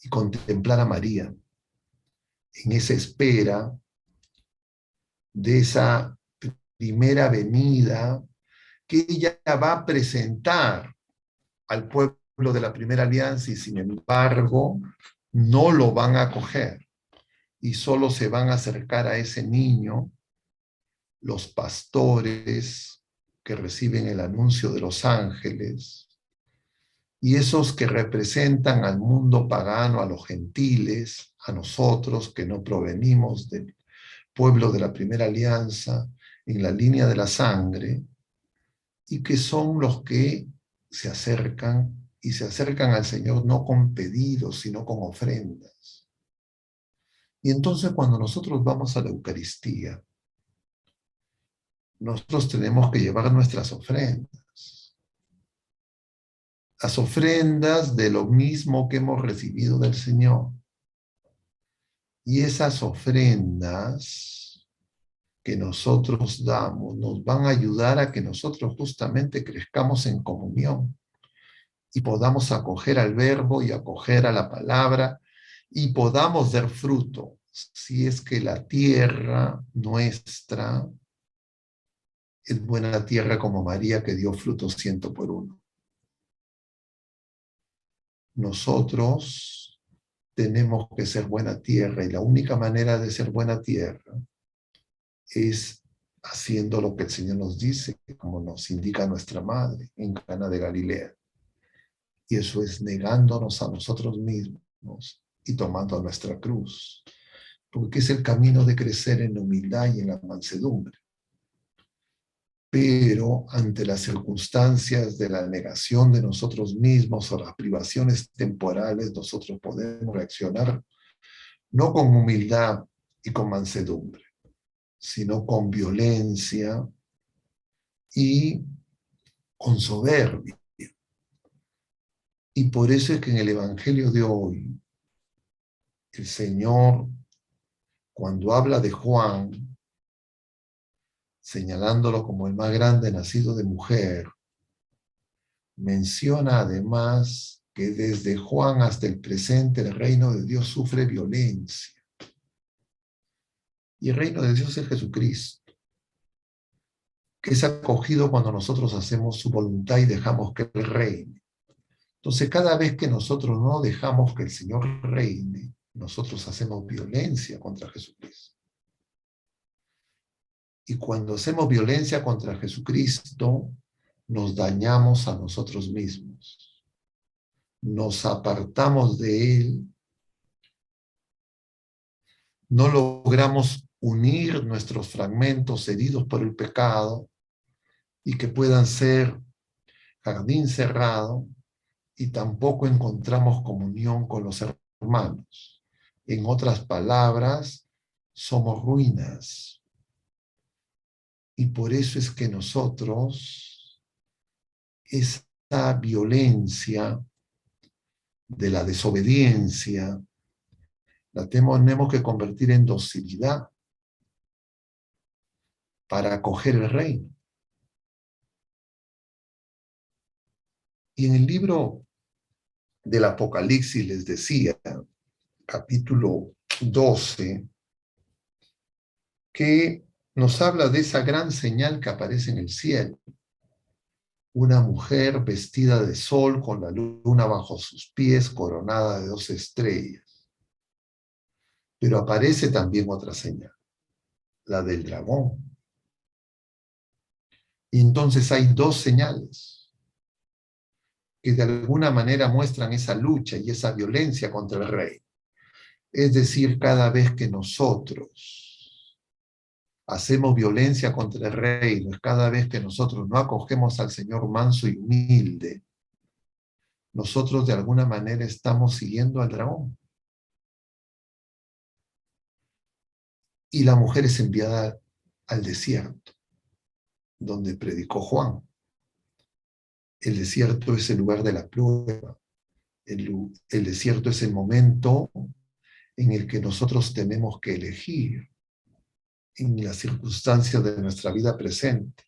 y contemplar a María en esa espera de esa primera venida que ella va a presentar al pueblo de la primera alianza y sin embargo no lo van a acoger y solo se van a acercar a ese niño los pastores que reciben el anuncio de los ángeles y esos que representan al mundo pagano, a los gentiles, a nosotros que no provenimos del pueblo de la primera alianza, en la línea de la sangre, y que son los que se acercan y se acercan al Señor no con pedidos, sino con ofrendas. Y entonces cuando nosotros vamos a la Eucaristía, nosotros tenemos que llevar nuestras ofrendas. Las ofrendas de lo mismo que hemos recibido del Señor. Y esas ofrendas que nosotros damos nos van a ayudar a que nosotros justamente crezcamos en comunión y podamos acoger al verbo y acoger a la palabra y podamos dar fruto, si es que la tierra nuestra es buena tierra como María que dio fruto 100 por 1. Nosotros tenemos que ser buena tierra y la única manera de ser buena tierra es haciendo lo que el Señor nos dice, como nos indica nuestra madre en Cana de Galilea. Y eso es negándonos a nosotros mismos y tomando nuestra cruz, porque es el camino de crecer en la humildad y en la mansedumbre. Pero ante las circunstancias de la negación de nosotros mismos o las privaciones temporales, nosotros podemos reaccionar no con humildad y con mansedumbre, sino con violencia y con soberbia. Y por eso es que en el Evangelio de hoy, el Señor, cuando habla de Juan, señalándolo como el más grande nacido de mujer, menciona además que desde Juan hasta el presente el reino de Dios sufre violencia. Y el reino de Dios es Jesucristo, que es acogido cuando nosotros hacemos su voluntad y dejamos que Él reine. Entonces, cada vez que nosotros no dejamos que el Señor reine, nosotros hacemos violencia contra Jesucristo. Y cuando hacemos violencia contra Jesucristo, nos dañamos a nosotros mismos. Nos apartamos de Él, no logramos unir nuestros fragmentos heridos por el pecado y que puedan ser jardín cerrado, y tampoco encontramos comunión con los hermanos. En otras palabras, somos ruinas. Y por eso es que nosotros, esa violencia de la desobediencia, la tenemos que convertir en docilidad para acoger el reino. Y en el libro del Apocalipsis les decía, capítulo 12, que nos habla de esa gran señal que aparece en el cielo. Una mujer vestida de sol con la luna bajo sus pies, coronada de 2 estrellas. Pero aparece también otra señal, la del dragón. Y entonces hay 2 señales que de alguna manera muestran esa lucha y esa violencia contra el rey. Es decir, cada vez que nosotros hacemos violencia contra el reino, es cada vez que nosotros no acogemos al Señor manso y humilde, nosotros de alguna manera estamos siguiendo al dragón. Y la mujer es enviada al desierto, donde predicó Juan. El desierto es el lugar de la prueba. El desierto es el momento en el que nosotros tenemos que elegir en las circunstancias de nuestra vida presente.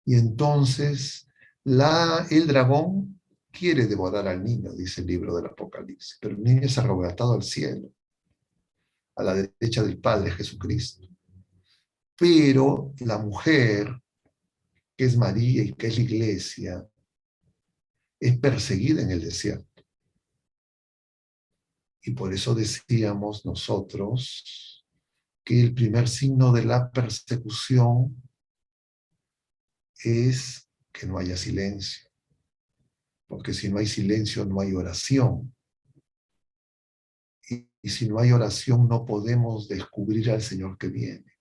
Y entonces el dragón quiere devorar al niño, dice el libro del Apocalipsis, pero el niño es arrebatado al cielo, a la derecha del Padre Jesucristo. Pero la mujer, que es María y que es la iglesia, es perseguida en el desierto. Y por eso decíamos nosotros que el primer signo de la persecución es que no haya silencio. Porque si no hay silencio, no hay oración. Y si no hay oración, no podemos descubrir al Señor que viene.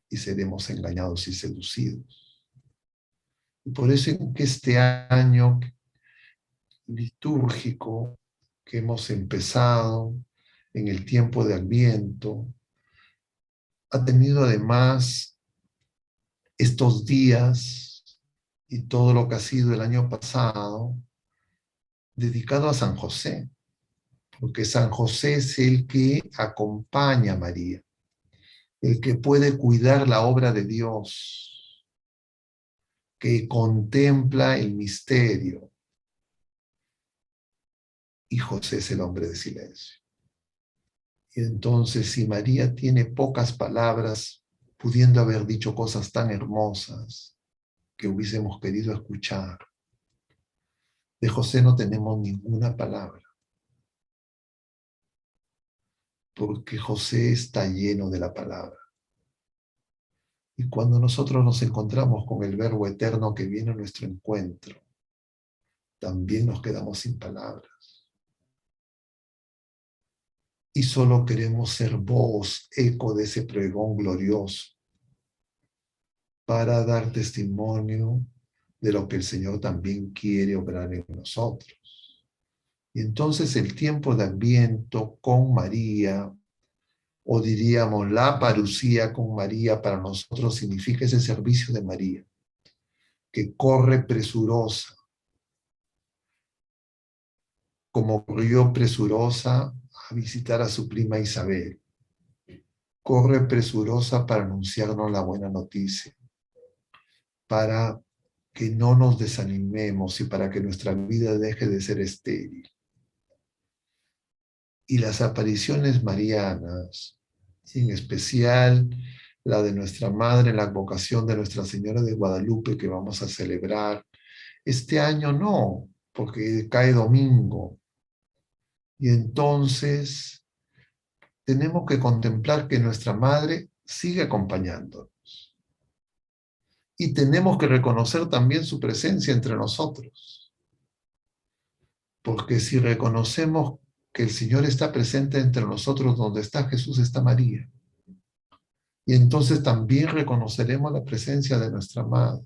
Y seremos engañados y seducidos. Y por eso en que este año litúrgico que hemos empezado en el tiempo de Adviento, ha tenido además estos días y todo lo que ha sido el año pasado dedicado a San José, porque San José es el que acompaña a María, el que puede cuidar la obra de Dios, que contempla el misterio, y José es el hombre de silencio. Y entonces, si María tiene pocas palabras, pudiendo haber dicho cosas tan hermosas que hubiésemos querido escuchar, de José no tenemos ninguna palabra, porque José está lleno de la palabra. Y cuando nosotros nos encontramos con el Verbo eterno que viene a nuestro encuentro, también nos quedamos sin palabras. Y solo queremos ser voz, eco de ese pregón glorioso, para dar testimonio de lo que el Señor también quiere obrar en nosotros. Y entonces el tiempo de Adviento con María, o diríamos la parucía con María, para nosotros significa ese servicio de María, que corre presurosa, como corrió presurosa a visitar a su prima Isabel. corre presurosa para anunciarnos la buena noticia, para que no nos desanimemos y para que nuestra vida deje de ser estéril. Y las apariciones marianas, en especial la de nuestra Madre en la advocación de Nuestra Señora de Guadalupe que vamos a celebrar, este año no, porque cae domingo. Y entonces tenemos que contemplar que nuestra Madre sigue acompañándonos. Y tenemos que reconocer también su presencia entre nosotros. Porque si reconocemos que el Señor está presente entre nosotros, donde está Jesús está María. Y entonces también reconoceremos la presencia de nuestra Madre,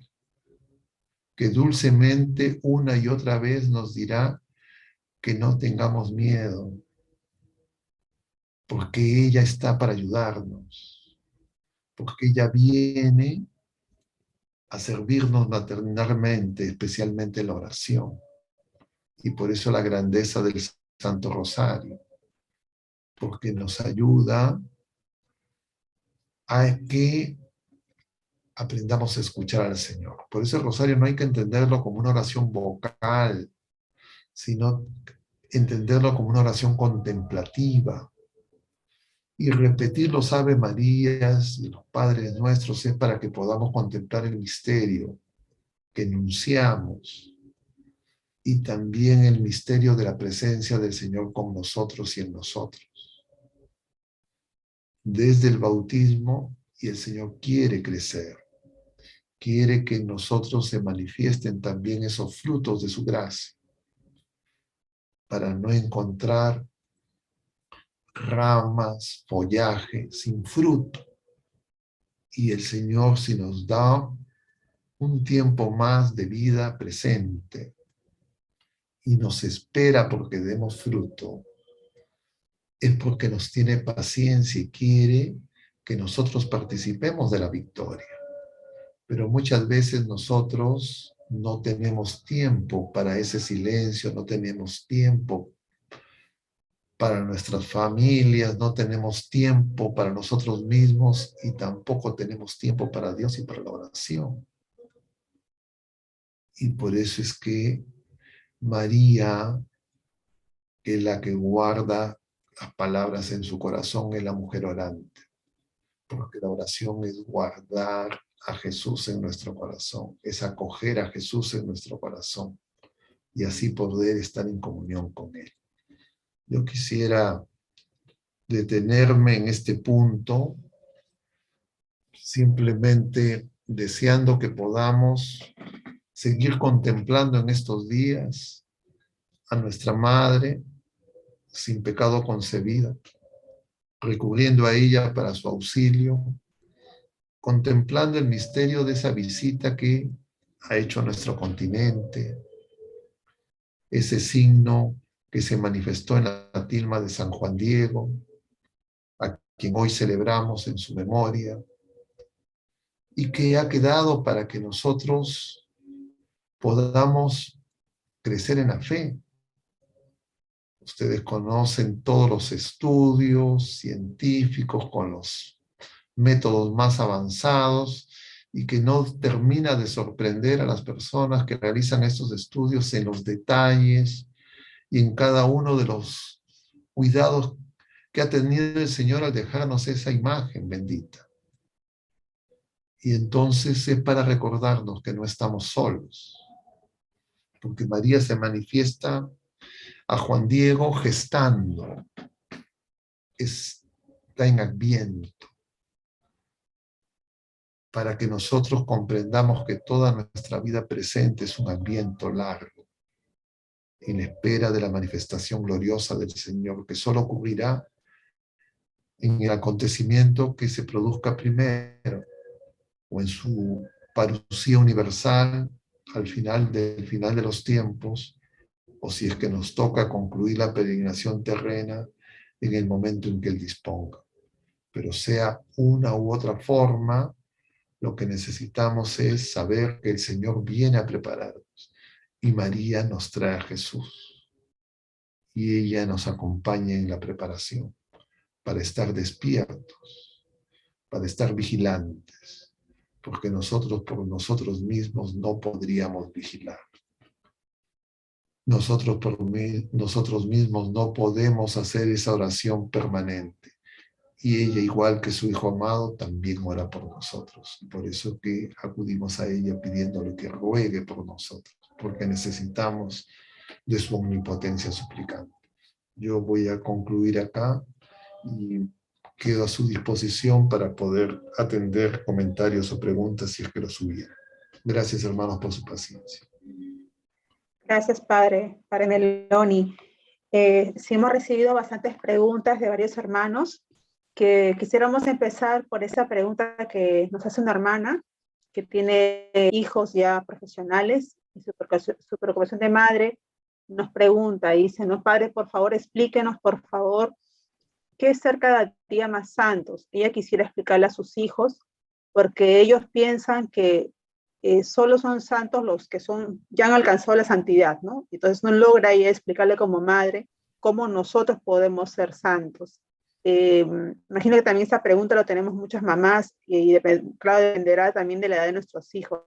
que dulcemente una y otra vez nos dirá que no tengamos miedo, porque ella está para ayudarnos, porque ella viene a servirnos maternalmente, especialmente la oración. Y por eso la grandeza del Santo Rosario, porque nos ayuda a que aprendamos a escuchar al Señor. Por eso el Rosario no hay que entenderlo como una oración vocal, sino entenderlo como una oración contemplativa. Y repetir los Ave Marías y los Padres Nuestros es para que podamos contemplar el misterio que enunciamos y también el misterio de la presencia del Señor con nosotros y en nosotros. Desde el bautismo, y el Señor quiere crecer, quiere que en nosotros se manifiesten también esos frutos de su gracia, para no encontrar ramas, follaje sin fruto. Y el Señor, si nos da un tiempo más de vida presente y nos espera porque demos fruto, es porque nos tiene paciencia y quiere que nosotros participemos de la victoria. Pero muchas veces nosotros no tenemos tiempo para ese silencio, no tenemos tiempo para nuestras familias, no tenemos tiempo para nosotros mismos y tampoco tenemos tiempo para Dios y para la oración. Y por eso es que María, que es la que guarda las palabras en su corazón, es la mujer orante, porque la oración es guardar a Jesús en nuestro corazón, es acoger a Jesús en nuestro corazón y así poder estar en comunión con Él. Yo quisiera detenerme en este punto, simplemente deseando que podamos seguir contemplando en estos días a nuestra Madre sin pecado concebida, recurriendo a ella para su auxilio, contemplando el misterio de esa visita que ha hecho a nuestro continente, ese signo que se manifestó en la tilma de San Juan Diego, a quien hoy celebramos en su memoria, y que ha quedado para que nosotros podamos crecer en la fe. Ustedes conocen todos los estudios científicos con los métodos más avanzados y que no termina de sorprender a las personas que realizan estos estudios en los detalles y en cada uno de los cuidados que ha tenido el Señor al dejarnos esa imagen bendita. Y entonces es para recordarnos que no estamos solos, porque María se manifiesta a Juan Diego gestando, está en Adviento, para que nosotros comprendamos que toda nuestra vida presente es un Adviento largo, en espera de la manifestación gloriosa del Señor, que solo ocurrirá en el acontecimiento que se produzca primero, o en su parucía universal, al final de los tiempos, o si es que nos toca concluir la peregrinación terrena en el momento en que Él disponga. Pero sea una u otra forma, lo que necesitamos es saber que el Señor viene a prepararnos y María nos trae a Jesús y ella nos acompaña en la preparación para estar despiertos para estar vigilantes, porque nosotros por nosotros mismos no podríamos vigilar. Nosotros mismos no podemos hacer esa oración permanente. Y ella, igual que su Hijo amado, también ora por nosotros. Por eso que acudimos a ella pidiéndole que ruegue por nosotros, porque necesitamos de su omnipotencia suplicante. Yo voy a concluir acá y quedo a su disposición para poder atender comentarios o preguntas si es que los hubiera. Gracias, hermanos, por su paciencia. Gracias, Padre Meloni. Sí hemos recibido bastantes preguntas de varios hermanos, que quisiéramos empezar por esa pregunta que nos hace una hermana que tiene hijos ya profesionales, y su preocupación de madre nos pregunta y dice, no, Padre, por favor, explíquenos, por favor, ¿qué es ser cada día más santos? Ella quisiera explicarle a sus hijos, porque ellos piensan que solo son santos los que ya han alcanzado la santidad, ¿no? Entonces no logra ella explicarle como madre cómo nosotros podemos ser santos. Imagino que también esta pregunta lo tenemos muchas mamás claro, dependerá también de la edad de nuestros hijos,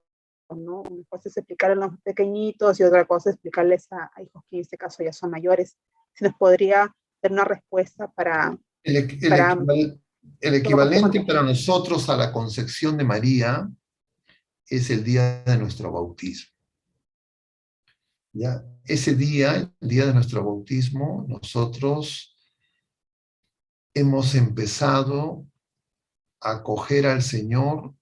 ¿no? Una cosa es explicarle a los pequeñitos y otra cosa es explicarles a hijos que en este caso ya son mayores. Si nos podría dar una respuesta para el equivalente para nosotros a la concepción de María es el día de nuestro bautismo. ¿Ya? Ese día, el día de nuestro bautismo, nosotros hemos empezado a acoger al Señor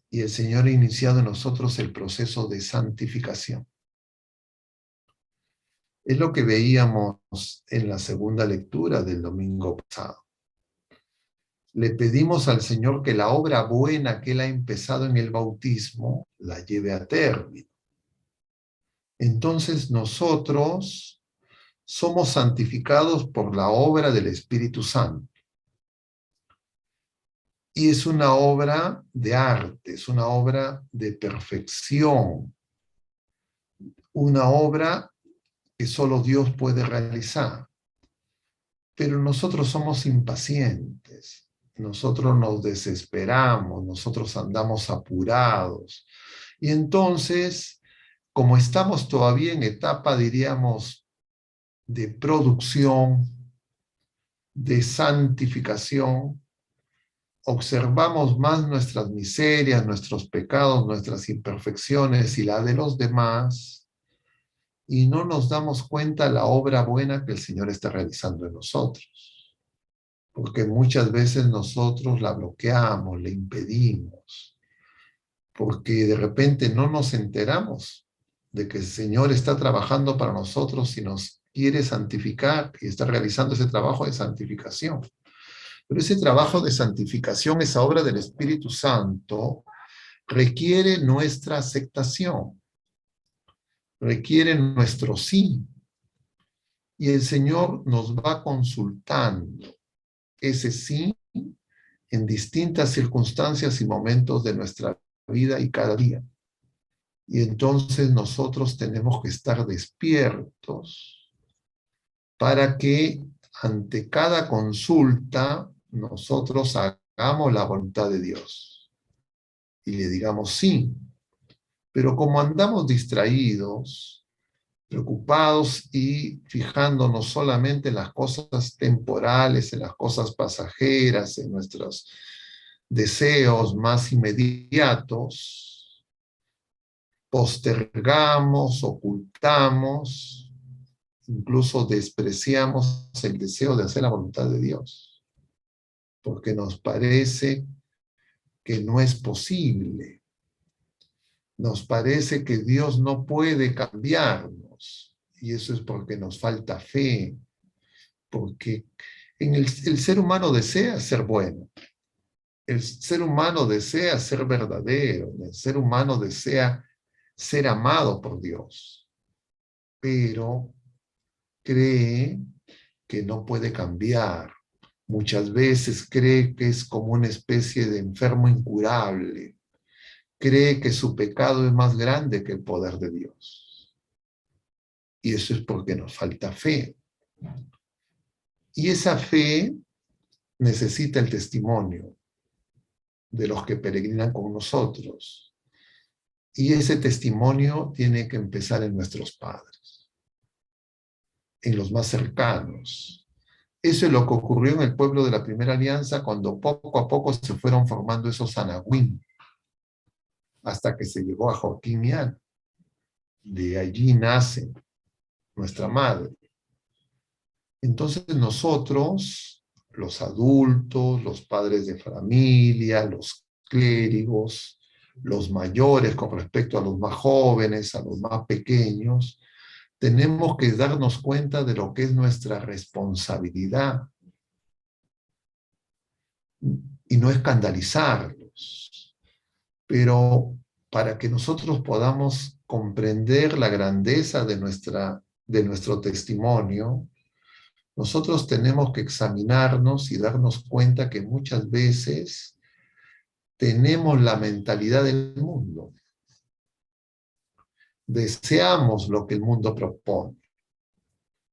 y el Señor ha iniciado en nosotros el proceso de santificación. Es lo que veíamos en la segunda lectura del domingo pasado. Le pedimos al Señor que la obra buena que Él ha empezado en el bautismo la lleve a término. Entonces nosotros somos santificados por la obra del Espíritu Santo. Y es una obra de arte, es una obra de perfección, una obra que solo Dios puede realizar. Pero nosotros somos impacientes, nosotros nos desesperamos, nosotros andamos apurados. Y entonces, como estamos todavía en etapa, diríamos, de producción, de santificación, observamos más nuestras miserias, nuestros pecados, nuestras imperfecciones y la de los demás, y no nos damos cuenta de la obra buena que el Señor está realizando en nosotros. Porque muchas veces nosotros la bloqueamos, le impedimos, porque de repente no nos enteramos de que el Señor está trabajando para nosotros y nos quiere santificar y está realizando ese trabajo de santificación. Pero ese trabajo de santificación, esa obra del Espíritu Santo, requiere nuestra aceptación, requiere nuestro sí. Y el Señor nos va consultando ese sí en distintas circunstancias y momentos de nuestra vida y cada día. Y entonces nosotros tenemos que estar despiertos para que ante cada consulta nosotros hagamos la voluntad de Dios y le digamos sí. Pero como andamos distraídos, preocupados y fijándonos solamente en las cosas temporales, en las cosas pasajeras, en nuestros deseos más inmediatos, postergamos, ocultamos, incluso despreciamos el deseo de hacer la voluntad de Dios, porque nos parece que no es posible. Nos parece que Dios no puede cambiarnos, y eso es porque nos falta fe, porque el ser humano desea ser bueno, el ser humano desea ser verdadero, el ser humano desea ser amado por Dios, pero cree que no puede cambiar. Muchas veces cree que es como una especie de enfermo incurable, cree que su pecado es más grande que el poder de Dios. Y eso es porque nos falta fe. Y esa fe necesita el testimonio. de los que peregrinan con nosotros. Y ese testimonio tiene que empezar en nuestros padres, en los más cercanos. Eso es lo que ocurrió en el pueblo de la Primera Alianza cuando poco a poco se fueron formando esos anahuim, hasta que se llegó a Joaquín Mian. De allí nace nuestra madre. Entonces nosotros, los adultos, los padres de familia, los clérigos, los mayores con respecto a los más jóvenes, a los más pequeños, tenemos que darnos cuenta de lo que es nuestra responsabilidad y no escandalizarlos. Pero para que nosotros podamos comprender la grandeza de nuestro testimonio, nosotros tenemos que examinarnos y darnos cuenta que muchas veces tenemos la mentalidad del mundo. Deseamos lo que el mundo propone.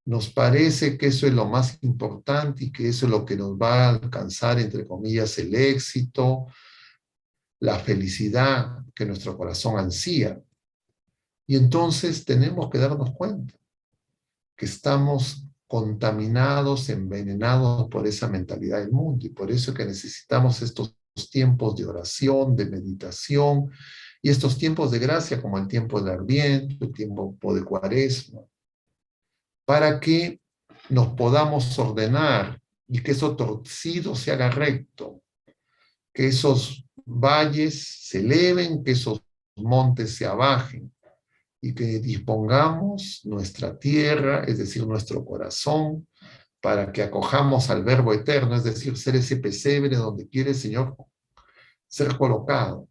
Nos parece que eso es lo más importante y que eso es lo que nos va a alcanzar, entre comillas, el éxito, la felicidad que nuestro corazón ansía. Y entonces tenemos que darnos cuenta que estamos contaminados, envenenados por esa mentalidad del mundo. Y por eso es que necesitamos estos tiempos de oración, de meditación, y estos tiempos de gracia, como el tiempo de Adviento, el tiempo de Cuaresma, para que nos podamos ordenar y que eso torcido se haga recto, que esos valles se eleven, que esos montes se abajen, y que dispongamos nuestra tierra, es decir, nuestro corazón, para que acojamos al Verbo eterno, es decir, ser ese pesebre donde quiere el Señor ser colocado.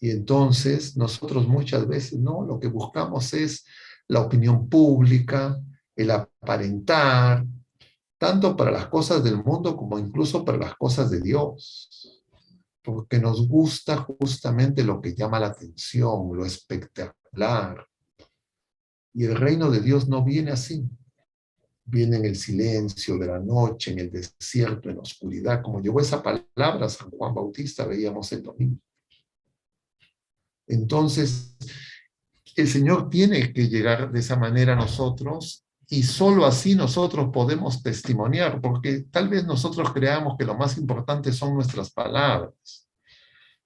Y entonces nosotros muchas veces, no, lo que buscamos es la opinión pública, el aparentar, tanto para las cosas del mundo como incluso para las cosas de Dios. Porque nos gusta justamente lo que llama la atención, lo espectacular. Y el reino de Dios no viene así. Viene en el silencio de la noche, en el desierto, en la oscuridad, como llegó esa palabra San Juan Bautista, veíamos el domingo. Entonces, el Señor tiene que llegar de esa manera a nosotros y solo así nosotros podemos testimoniar, porque tal vez nosotros creamos que lo más importante son nuestras palabras,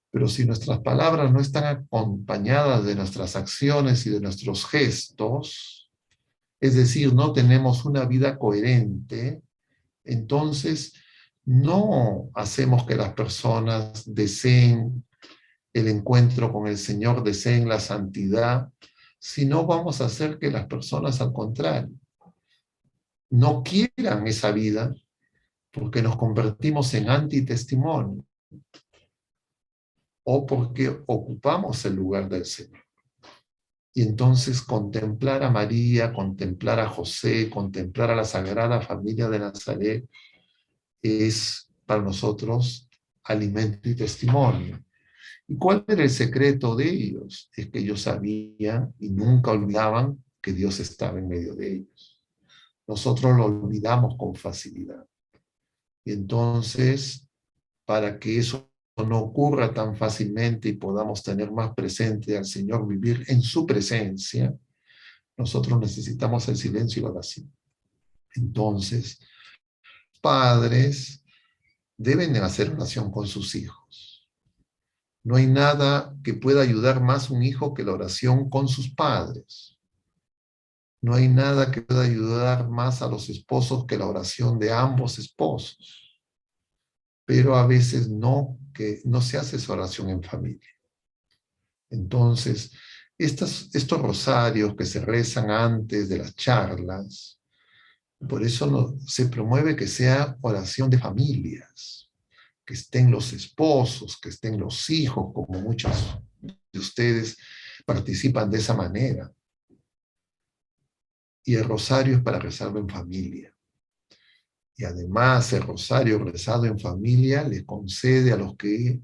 pero si nuestras palabras no están acompañadas de nuestras acciones y de nuestros gestos, es decir, no tenemos una vida coherente, entonces no hacemos que las personas deseen el encuentro con el Señor, deseen la santidad, sino vamos a hacer que las personas, al contrario, no quieran esa vida porque nos convertimos en antitestimonio o porque ocupamos el lugar del Señor. Y entonces contemplar a María, contemplar a José, contemplar a la Sagrada Familia de Nazaret es para nosotros alimento y testimonio. ¿Y cuál era el secreto de ellos? Es que ellos sabían y nunca olvidaban que Dios estaba en medio de ellos. Nosotros lo olvidamos con facilidad. Y entonces, para que eso no ocurra tan fácilmente y podamos tener más presente al Señor, vivir en su presencia, nosotros necesitamos el silencio y la oración. Entonces, padres deben hacer oración con sus hijos. No hay nada que pueda ayudar más a un hijo que la oración con sus padres. No hay nada que pueda ayudar más a los esposos que la oración de ambos esposos. Pero a veces que no se hace esa oración en familia. Entonces, estos rosarios que se rezan antes de las charlas, por eso se promueve que sea oración de familias, que estén los esposos, que estén los hijos, como muchos de ustedes participan de esa manera. Y el rosario es para rezarlo en familia. Y además el rosario rezado en familia le concede a los que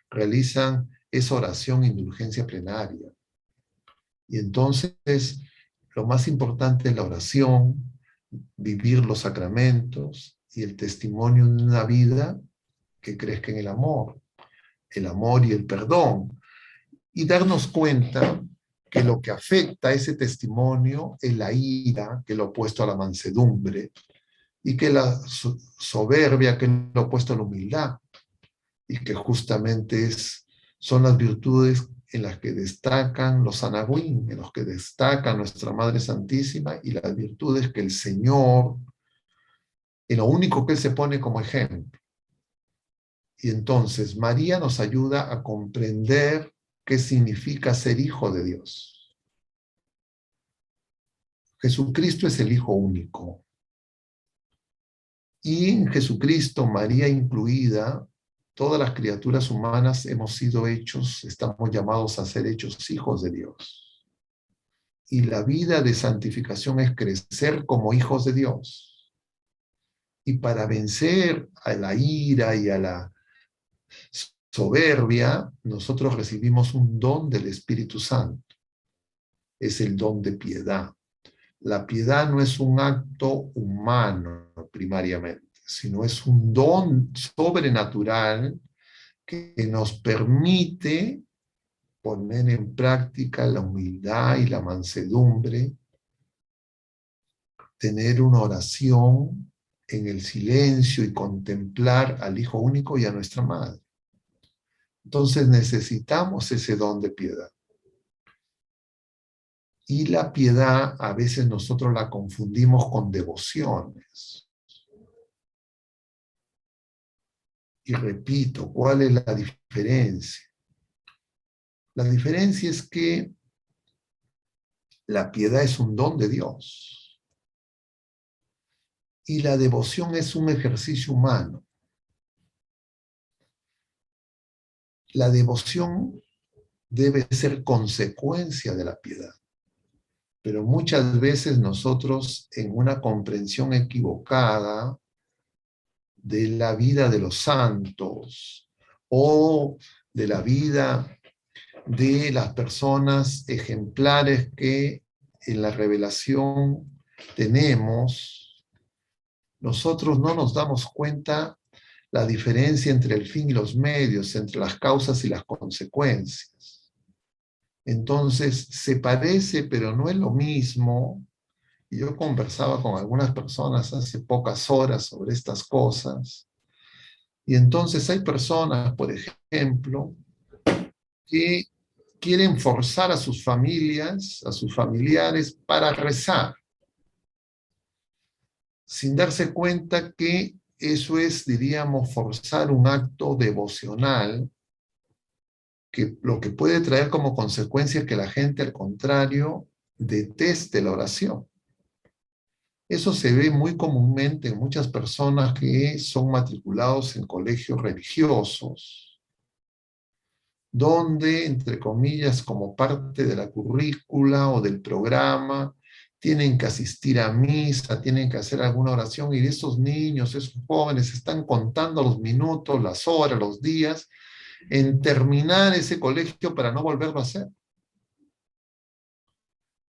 realizan esa oración indulgencia plenaria. Y entonces lo más importante es la oración, vivir los sacramentos y el testimonio de una vida que crezca en el amor y el perdón, y darnos cuenta que lo que afecta a ese testimonio es la ira, que es lo opuesto a la mansedumbre, y que la soberbia, que es lo opuesto a la humildad, y que justamente son las virtudes en las que destacan los Anahuín, en los que destaca nuestra Madre Santísima, y las virtudes que el Señor, en lo único que Él se pone como ejemplo. Y entonces María nos ayuda a comprender qué significa ser hijo de Dios. Jesucristo es el Hijo único. Y en Jesucristo, María incluida, todas las criaturas humanas hemos sido hechos, estamos llamados a ser hechos hijos de Dios. Y la vida de santificación es crecer como hijos de Dios. Y para vencer a la ira y a la soberbia, nosotros recibimos un don del Espíritu Santo. Es el don de piedad. La piedad no es un acto humano primariamente, sino es un don sobrenatural que nos permite poner en práctica la humildad y la mansedumbre, tener una oración en el silencio y contemplar al Hijo único y a nuestra Madre. Entonces necesitamos ese don de piedad. Y la piedad a veces nosotros la confundimos con devociones. Y repito, ¿cuál es la diferencia? La diferencia es que la piedad es un don de Dios y la devoción es un ejercicio humano. La devoción debe ser consecuencia de la piedad, pero muchas veces nosotros, en una comprensión equivocada de la vida de los santos o de la vida de las personas ejemplares que en la revelación tenemos, nosotros no nos damos cuenta la diferencia entre el fin y los medios, entre las causas y las consecuencias. Entonces, se parece, pero no es lo mismo. Y yo conversaba con algunas personas hace pocas horas sobre estas cosas. Y entonces hay personas, por ejemplo, que quieren forzar a sus familias, a sus familiares, para rezar, sin darse cuenta que eso es, diríamos, forzar un acto devocional, que lo que puede traer como consecuencia que la gente, al contrario, deteste la oración. Eso se ve muy comúnmente en muchas personas que son matriculados en colegios religiosos, donde, entre comillas, como parte de la currícula o del programa, tienen que asistir a misa, tienen que hacer alguna oración, y esos niños, esos jóvenes, están contando los minutos, las horas, los días, en terminar ese colegio para no volverlo a hacer.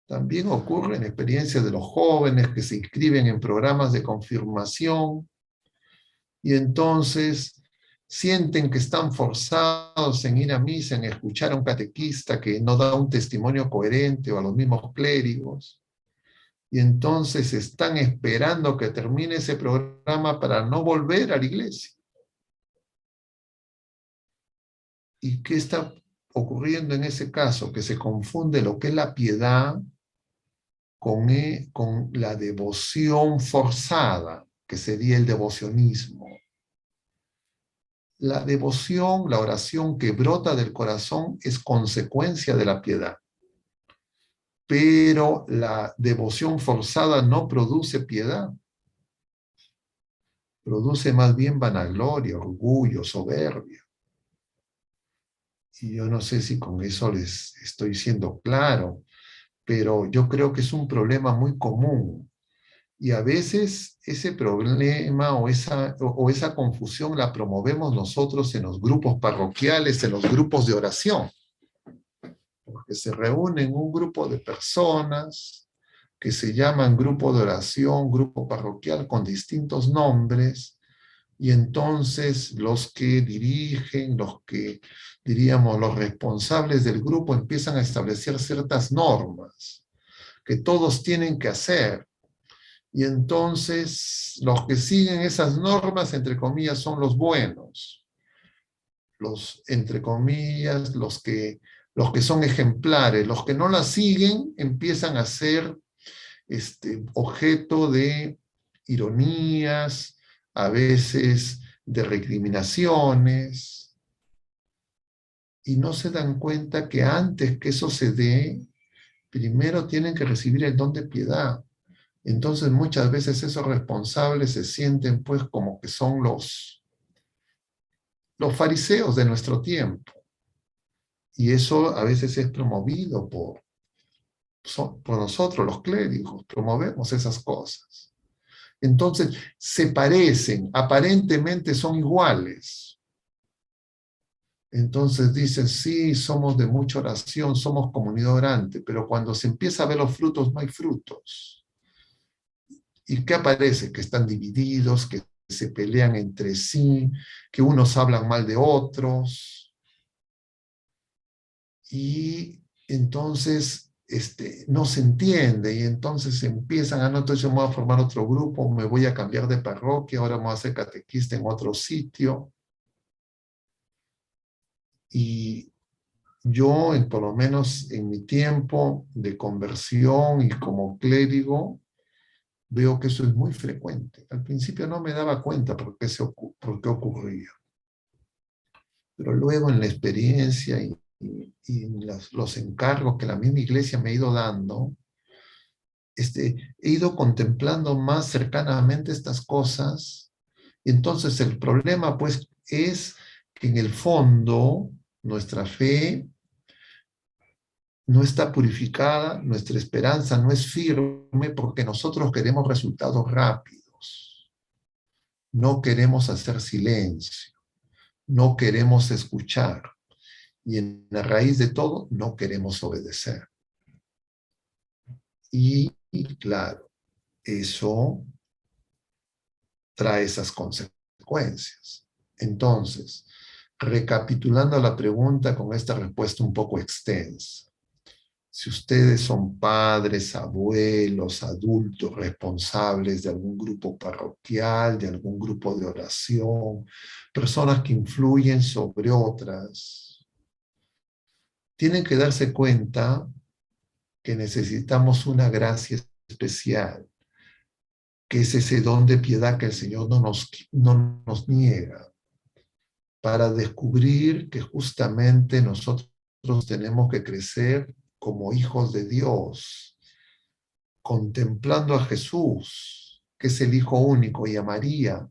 También ocurre en experiencias de los jóvenes que se inscriben en programas de confirmación y entonces sienten que están forzados en ir a misa, en escuchar a un catequista que no da un testimonio coherente, o a los mismos clérigos, y entonces están esperando que termine ese programa para no volver a la iglesia. ¿Y qué está ocurriendo en ese caso? Que se confunde lo que es la piedad con la devoción forzada, que sería el devocionismo. La devoción, la oración que brota del corazón es consecuencia de la piedad. Pero la devoción forzada no produce piedad. Produce más bien vanagloria, orgullo, soberbia. Y yo no sé si con eso les estoy siendo claro, pero yo creo que es un problema muy común. Y a veces ese problema o esa confusión la promovemos nosotros en los grupos parroquiales, en los grupos de oración. Porque se reúnen un grupo de personas que se llaman grupo de oración, grupo parroquial, con distintos nombres, Y entonces los que dirigen, los que, diríamos, los responsables del grupo empiezan a establecer ciertas normas que todos tienen que hacer. Y entonces los que siguen esas normas, entre comillas, son los buenos. Los, entre comillas, los que son ejemplares. Los que no las siguen empiezan a ser objeto de ironías, a veces de recriminaciones, y no se dan cuenta que antes que eso se dé, primero tienen que recibir el don de piedad. Entonces muchas veces esos responsables se sienten pues como que son los fariseos de nuestro tiempo. Y eso a veces es promovido por nosotros, los clérigos, promovemos esas cosas. Entonces se parecen, aparentemente son iguales. Entonces dicen, sí, somos de mucha oración, somos comunidad orante, pero cuando se empieza a ver los frutos, no hay frutos. ¿Y qué aparece? Que están divididos, que se pelean entre sí, que unos hablan mal de otros. Y entonces no se entiende, y entonces empiezan a no, entonces yo me voy a formar otro grupo, me voy a cambiar de parroquia, ahora me voy a hacer catequista en otro sitio. Y yo, por lo menos en mi tiempo de conversión y como clérigo, veo que eso es muy frecuente. Al principio no me daba cuenta por qué ocurría. Pero luego en la experiencia y en los encargos que la misma iglesia me ha ido dando, he ido contemplando más cercanamente estas cosas. Y entonces el problema pues es que en el fondo nuestra fe no está purificada, nuestra esperanza no es firme porque nosotros queremos resultados rápidos. No queremos hacer silencio, no queremos escuchar. Y en la raíz de todo, no queremos obedecer. Y claro, eso trae esas consecuencias. Entonces, recapitulando la pregunta con esta respuesta un poco extensa. Si ustedes son padres, abuelos, adultos responsables de algún grupo parroquial, de algún grupo de oración, personas que influyen sobre otras, tienen que darse cuenta que necesitamos una gracia especial, que es ese don de piedad que el Señor no nos niega, para descubrir que justamente nosotros tenemos que crecer como hijos de Dios, contemplando a Jesús, que es el Hijo único, y a María,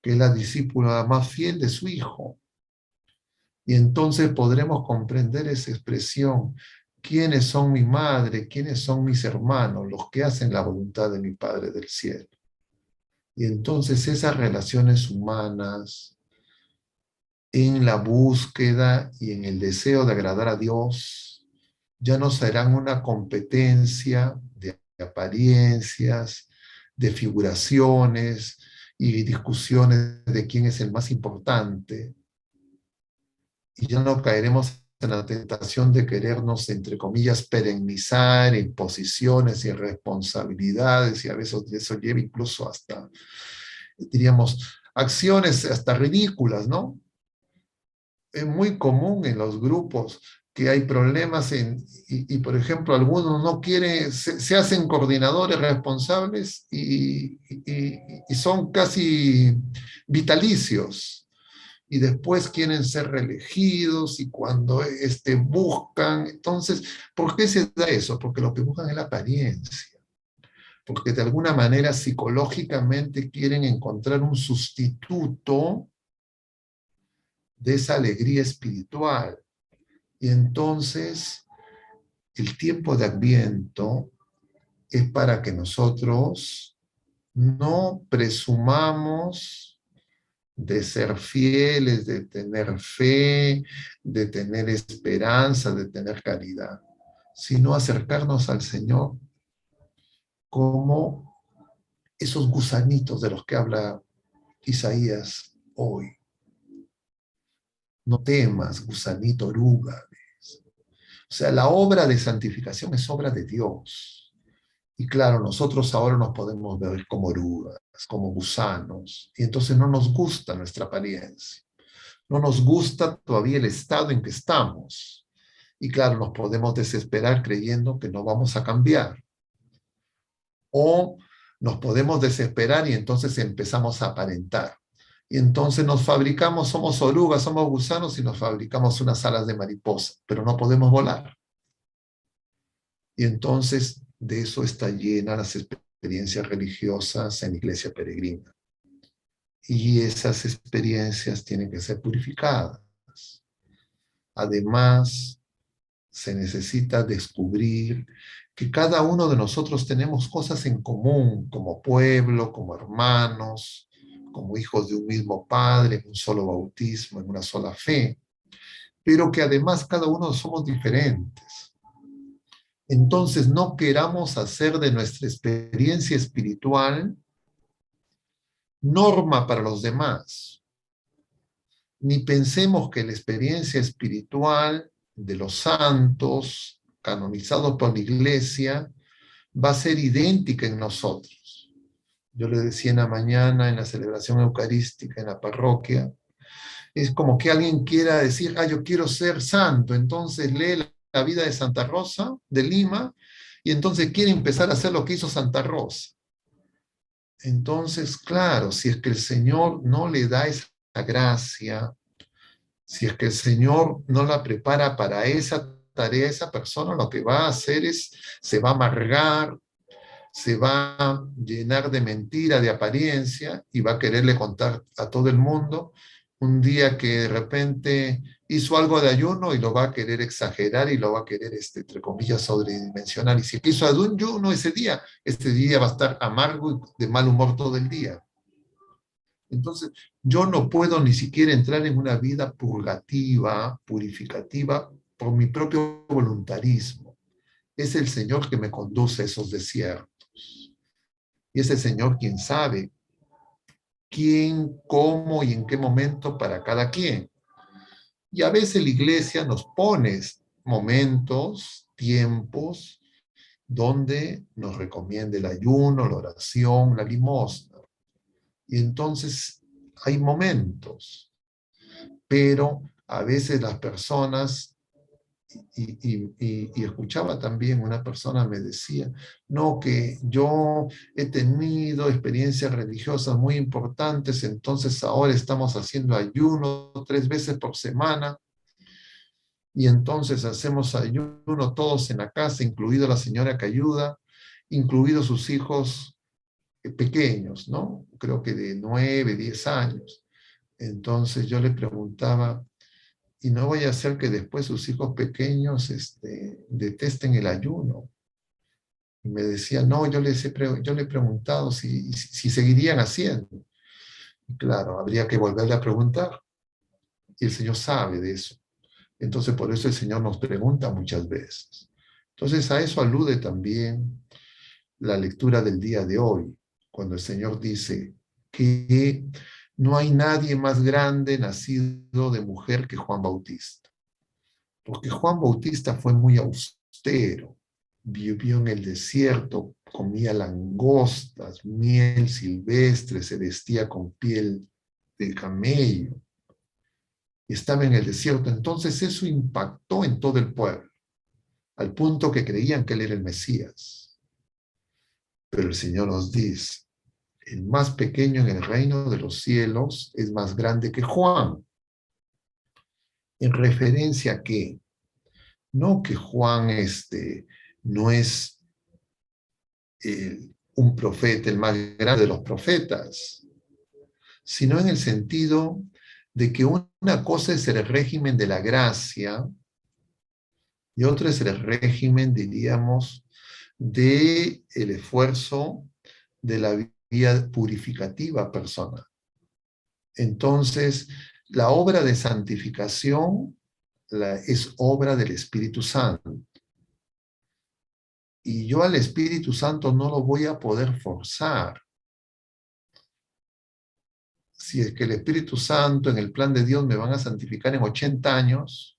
que es la discípula más fiel de su Hijo. Y entonces podremos comprender esa expresión: ¿quiénes son mi madre? ¿Quiénes son mis hermanos? Los que hacen la voluntad de mi Padre del cielo. Y entonces esas relaciones humanas, en la búsqueda y en el deseo de agradar a Dios, ya no serán una competencia de apariencias, de figuraciones y discusiones de quién es el más importante, y ya no caeremos en la tentación de querernos, entre comillas, perennizar en posiciones y en responsabilidades, y a veces eso lleva incluso hasta, diríamos, acciones hasta ridículas, ¿no? Es muy común en los grupos que hay problemas por ejemplo, algunos no quieren, se hacen coordinadores responsables y son casi vitalicios, y después quieren ser reelegidos, y cuando buscan, entonces, ¿por qué se da eso? Porque lo que buscan es la apariencia, porque de alguna manera psicológicamente quieren encontrar un sustituto de esa alegría espiritual. Y entonces el tiempo de Adviento es para que nosotros no presumamos de ser fieles, de tener fe, de tener esperanza, de tener caridad, sino acercarnos al Señor como esos gusanitos de los que habla Isaías hoy. No temas, gusanito, oruga. O sea, la obra de santificación es obra de Dios. Y claro, nosotros ahora nos podemos ver como orugas, como gusanos, y entonces no nos gusta nuestra apariencia. No nos gusta todavía el estado en que estamos. Y claro, nos podemos desesperar creyendo que no vamos a cambiar. O nos podemos desesperar y entonces empezamos a aparentar. Y entonces nos fabricamos, somos orugas, somos gusanos y nos fabricamos unas alas de mariposa, pero no podemos volar. Y entonces de eso está llena las experiencias religiosas en Iglesia Peregrina. Y esas experiencias tienen que ser purificadas. Además, se necesita descubrir que cada uno de nosotros tenemos cosas en común, como pueblo, como hermanos, como hijos de un mismo Padre, en un solo bautismo, en una sola fe, pero que además cada uno somos diferentes. Entonces no queramos hacer de nuestra experiencia espiritual norma para los demás, ni pensemos que la experiencia espiritual de los santos, canonizados por la Iglesia, va a ser idéntica en nosotros. Yo le decía en la mañana, en la celebración eucarística, en la parroquia, es como que alguien quiera decir, yo quiero ser santo, entonces lee la vida de Santa Rosa de Lima, y entonces quiere empezar a hacer lo que hizo Santa Rosa. Entonces, claro, si es que el Señor no le da esa gracia, si es que el Señor no la prepara para esa tarea, esa persona lo que va a hacer es, se va a amargar, se va a llenar de mentira, de apariencia, y va a quererle contar a todo el mundo un día que de repente hizo algo de ayuno y lo va a querer exagerar y lo va a querer, entre comillas, sobredimensionar. Y si hizo ayuno ese día, este día va a estar amargo y de mal humor todo el día. Entonces, yo no puedo ni siquiera entrar en una vida purgativa, purificativa, por mi propio voluntarismo. Es el Señor que me conduce a esos desiertos. Y es el Señor quien sabe quién, cómo y en qué momento para cada quien. Y a veces la iglesia nos pone momentos, tiempos, donde nos recomienda el ayuno, la oración, la limosna. Y entonces hay momentos, pero a veces las personas, y escuchaba también una persona me decía, no, que yo he tenido experiencias religiosas muy importantes, entonces ahora estamos haciendo ayuno 3 veces por semana, y entonces hacemos ayuno todos en la casa, incluido la señora que ayuda, incluidos sus hijos pequeños, ¿no? Creo que de 9, 10 años. Entonces yo le preguntaba, y no vaya a ser que después sus hijos pequeños detesten el ayuno. Y me decía, no, yo le he preguntado si seguirían haciendo. Y claro, habría que volverle a preguntar. Y el Señor sabe de eso. Entonces, por eso el Señor nos pregunta muchas veces. Entonces, a eso alude también la lectura del día de hoy, cuando el Señor dice que no hay nadie más grande nacido de mujer que Juan Bautista. Porque Juan Bautista fue muy austero, vivió en el desierto, comía langostas, miel silvestre, se vestía con piel de camello, y estaba en el desierto. Entonces eso impactó en todo el pueblo, al punto que creían que él era el Mesías. Pero el Señor nos dice, el más pequeño en el reino de los cielos es más grande que Juan. ¿En referencia a qué? No que Juan no es un profeta, el más grande de los profetas, sino en el sentido de que una cosa es el régimen de la gracia y otra es el régimen, diríamos, del esfuerzo de la vida purificativa personal. Entonces, la obra de santificación es obra del Espíritu Santo. Y yo al Espíritu Santo no lo voy a poder forzar. si es que el Espíritu Santo en el plan de Dios me van a santificar en 80 años,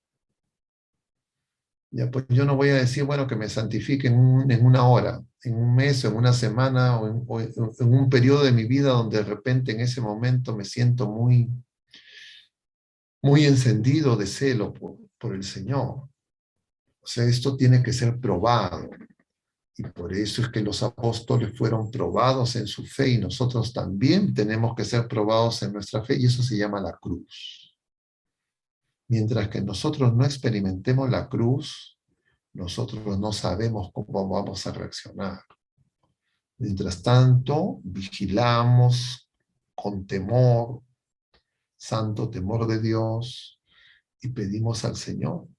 ya pues yo no voy a decir, bueno, que me santifique en una hora, en un mes, o en una semana, o en un periodo de mi vida donde de repente en ese momento me siento muy, muy encendido de celo por el Señor. O sea, esto tiene que ser probado. Y por eso es que los apóstoles fueron probados en su fe y nosotros también tenemos que ser probados en nuestra fe y eso se llama la cruz. Mientras que nosotros no experimentemos la cruz, nosotros no sabemos cómo vamos a reaccionar. Mientras tanto, vigilamos con temor, santo temor de Dios, y pedimos al Señor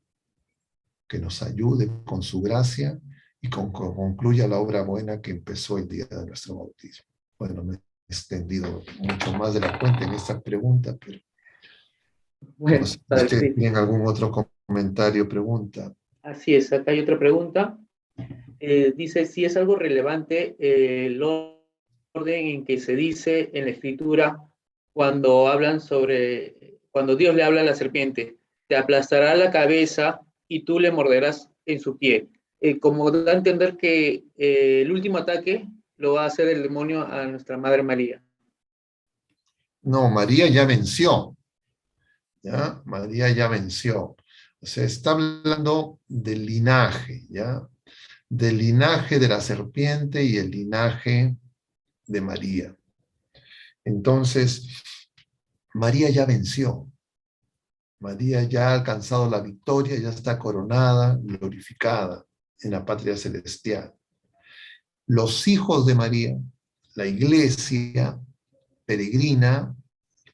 que nos ayude con su gracia y concluya la obra buena que empezó el día de nuestro bautismo. Bueno, me he extendido mucho más de la cuenta en esta pregunta, pero no Bueno, sé si padre, ustedes sí. tienen algún otro comentario o pregunta. Así es, acá hay otra pregunta. Dice si es algo relevante el orden en que se dice en la escritura cuando hablan sobre, cuando Dios le habla a la serpiente, te aplastará la cabeza y tú le morderás en su pie. Como da a entender que el último ataque lo va a hacer el demonio a nuestra Madre María. No, María ya venció, ¿ya? María ya venció. O sea, está hablando del linaje, ¿ya? Del linaje de la serpiente y el linaje de María. Entonces, María ya venció. María ya ha alcanzado la victoria, ya está coronada, glorificada en la patria celestial. Los hijos de María, la iglesia peregrina,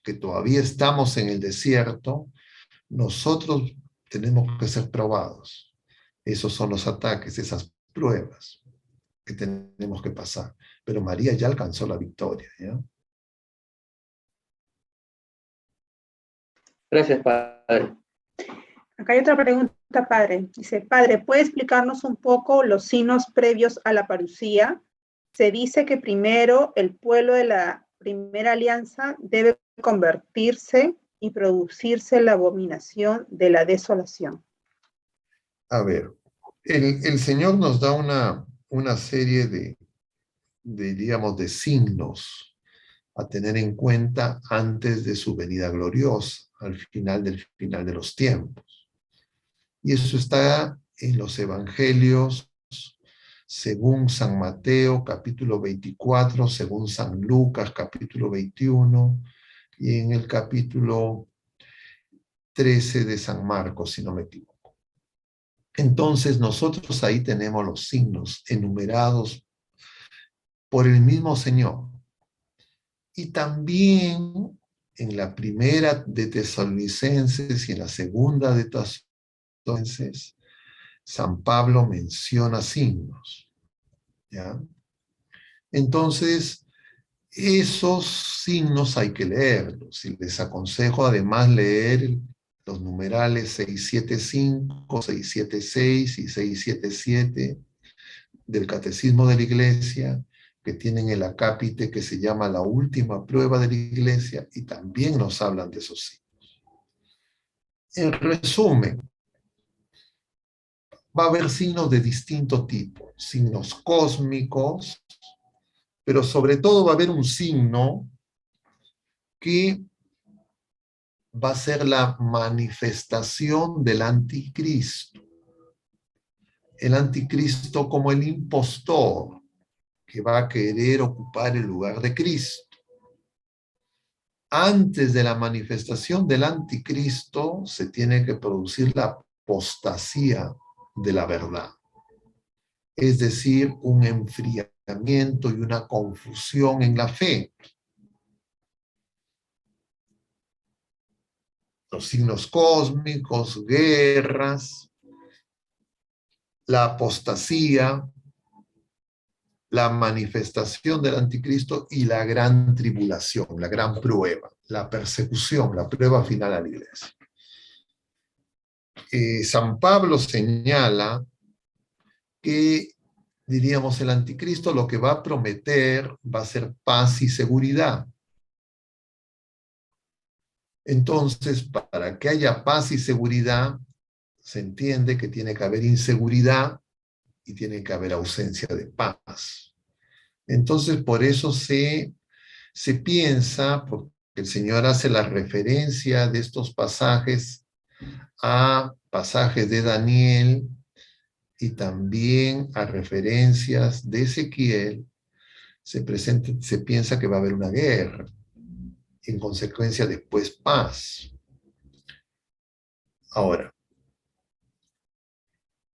que todavía estamos en el desierto, nosotros tenemos que ser probados. Esos son los ataques, esas pruebas que tenemos que pasar. Pero María ya alcanzó la victoria, ¿ya? Gracias, padre. Acá hay otra pregunta, padre. Dice, padre, ¿puede explicarnos un poco los signos previos a la parucía? Se dice que primero el pueblo de la primera alianza debe convertirse y producirse la abominación de la desolación. A ver, el Señor nos da una serie digamos, de signos a tener en cuenta antes de su venida gloriosa, al final del final de los tiempos. Y eso está en los evangelios según San Mateo, capítulo 24, según San Lucas, capítulo 21, y en el capítulo 13 de San Marcos, si no me equivoco. Entonces nosotros ahí tenemos los signos enumerados por el mismo Señor. Y también en la primera de Tesalonicenses y en la segunda de Tesalonicenses, San Pablo menciona signos, ¿ya? Entonces, esos signos hay que leerlos. Y les aconsejo además leer los numerales 675, 676 y 677 del Catecismo de la Iglesia, que tienen el acápite que se llama la última prueba de la Iglesia, y también nos hablan de esos signos. En resumen, va a haber signos de distinto tipo, signos cósmicos, pero sobre todo va a haber un signo que va a ser la manifestación del anticristo. El anticristo como el impostor que va a querer ocupar el lugar de Cristo. Antes de la manifestación del anticristo se tiene que producir la apostasía de la verdad. Es decir, un enfriamiento y una confusión en la fe. Los signos cósmicos, guerras, la apostasía, la manifestación del anticristo y la gran tribulación, la gran prueba, la persecución, la prueba final a la iglesia. San Pablo señala que, diríamos, el anticristo lo que va a prometer va a ser paz y seguridad. Entonces, para que haya paz y seguridad, se entiende que tiene que haber inseguridad y tiene que haber ausencia de paz. Entonces, por eso se piensa, porque el Señor hace la referencia de estos pasajes a pasajes de Daniel y también a referencias de Ezequiel, se piensa que va a haber una guerra, en consecuencia después paz. Ahora,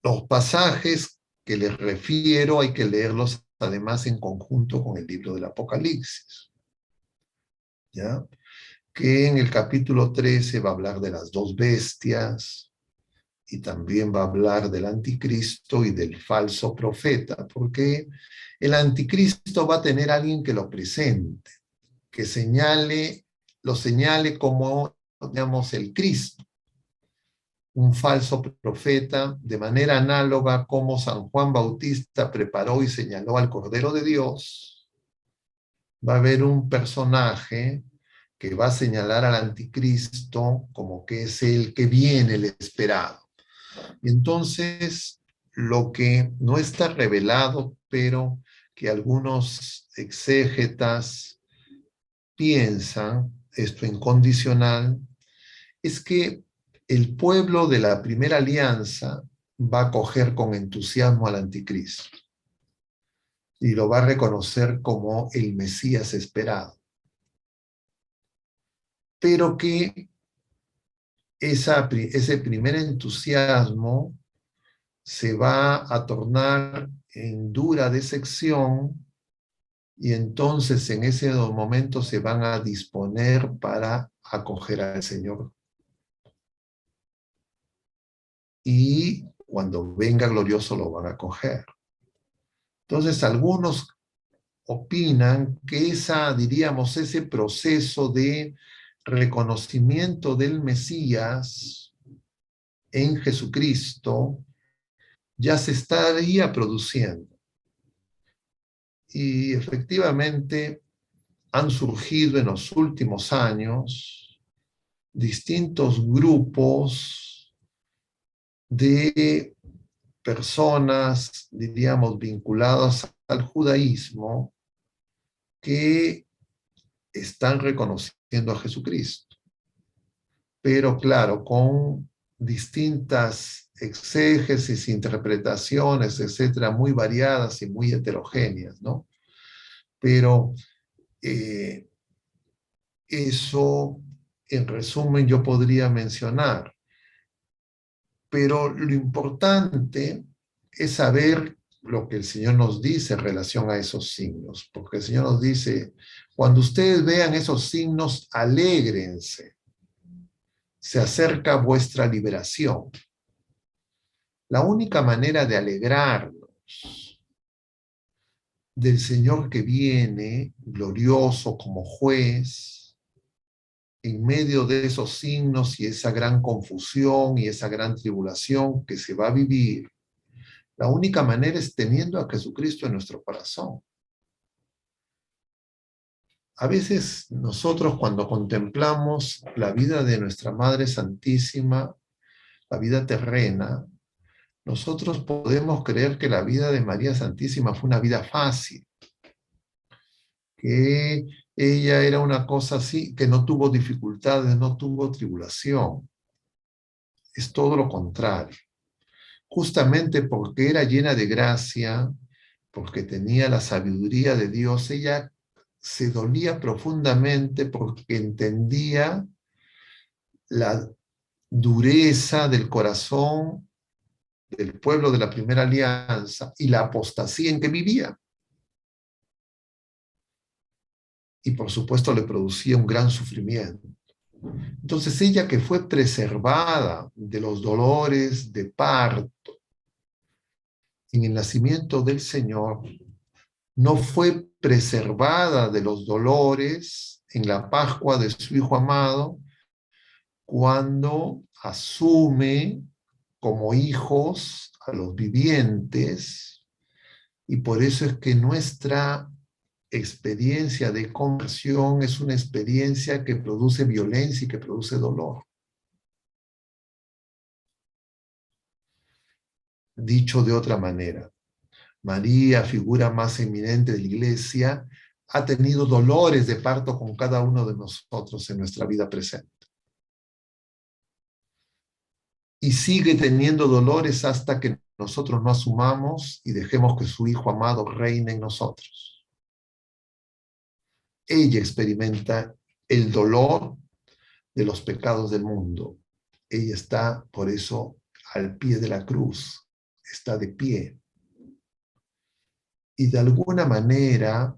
los pasajes que les refiero hay que leerlos además en conjunto con el libro del Apocalipsis, ¿ya? Que en el capítulo 13 va a hablar de las dos bestias y también va a hablar del anticristo y del falso profeta, porque el anticristo va a tener a alguien que lo presente, que lo señale como, digamos, el Cristo, un falso profeta, de manera análoga como San Juan Bautista preparó y señaló al Cordero de Dios. Va a haber un personaje que va a señalar al anticristo como que es el que viene, el esperado. Y entonces, lo que no está revelado, pero que algunos exégetas piensan, esto incondicional, es que el pueblo de la primera alianza va a acoger con entusiasmo al anticristo y lo va a reconocer como el Mesías esperado. Pero que ese primer entusiasmo se va a tornar en dura decepción y entonces en ese momento se van a disponer para acoger al Señor. Y cuando venga glorioso lo van a acoger. Entonces algunos opinan que diríamos, ese proceso de reconocimiento del Mesías en Jesucristo ya se estaría produciendo. Y efectivamente han surgido en los últimos años distintos grupos de personas, diríamos, vinculadas al judaísmo que están reconociendo a Jesucristo. Pero claro, con distintas exégesis, interpretaciones, etcétera, muy variadas y muy heterogéneas, ¿no? Pero eso, en resumen, yo podría mencionar. Pero lo importante es saber lo que el Señor nos dice en relación a esos signos, porque el Señor nos dice, cuando ustedes vean esos signos, alégrense, se acerca vuestra liberación. La única manera de alegrarnos del Señor que viene, glorioso como juez, en medio de esos signos y esa gran confusión y esa gran tribulación que se va a vivir, la única manera es teniendo a Jesucristo en nuestro corazón. A veces nosotros cuando contemplamos la vida de nuestra Madre Santísima, la vida terrena, nosotros podemos creer que la vida de María Santísima fue una vida fácil, que ella era una cosa así, que no tuvo dificultades, no tuvo tribulación. Es todo lo contrario. Justamente porque era llena de gracia, porque tenía la sabiduría de Dios, ella se dolía profundamente porque entendía la dureza del corazón del pueblo de la primera alianza y la apostasía en que vivía. Y por supuesto le producía un gran sufrimiento. Entonces ella, que fue preservada de los dolores de parto en el nacimiento del Señor, no fue preservada de los dolores en la Pascua de su Hijo amado cuando asume como hijos a los vivientes, y por eso es que nuestra experiencia de conversión es una experiencia que produce violencia y que produce dolor. Dicho de otra manera, María, figura más eminente de la Iglesia, ha tenido dolores de parto con cada uno de nosotros en nuestra vida presente. Y sigue teniendo dolores hasta que nosotros no asumamos y dejemos que su Hijo amado reine en nosotros. Ella experimenta el dolor de los pecados del mundo. Ella está, por eso, al pie de la cruz, está de pie. Y de alguna manera,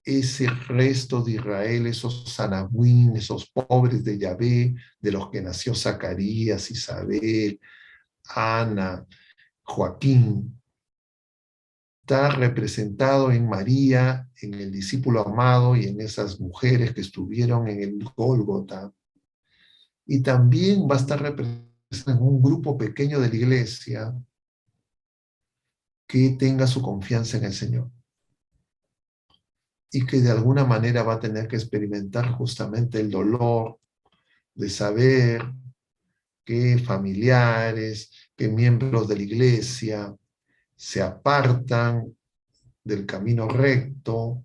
ese resto de Israel, esos Anahuín, esos pobres de Yahvé, de los que nació Zacarías, Isabel, Ana, Joaquín, está representado en María, en el discípulo amado y en esas mujeres que estuvieron en el Gólgota. Y también va a estar representado en un grupo pequeño de la iglesia que tenga su confianza en el Señor. Y que de alguna manera va a tener que experimentar justamente el dolor de saber que familiares, que miembros de la iglesia se apartan del camino recto,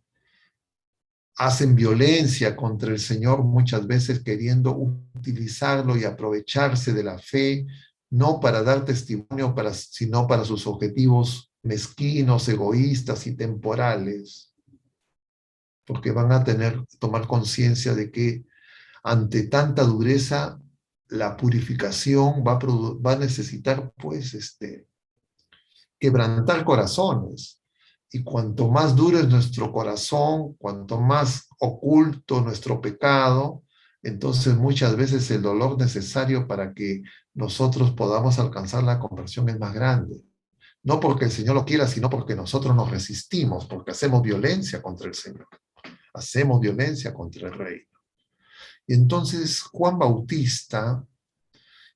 hacen violencia contra el Señor muchas veces queriendo utilizarlo y aprovecharse de la fe, no para dar testimonio, sino para sus objetivos mezquinos, egoístas y temporales, porque van a tomar conciencia de que ante tanta dureza, la purificación va a necesitar, pues, quebrantar corazones. Y cuanto más duro es nuestro corazón, cuanto más oculto nuestro pecado, entonces muchas veces el dolor necesario para que nosotros podamos alcanzar la conversión es más grande. No porque el Señor lo quiera, sino porque nosotros nos resistimos, porque hacemos violencia contra el Señor. Hacemos violencia contra el Rey. Y entonces Juan Bautista,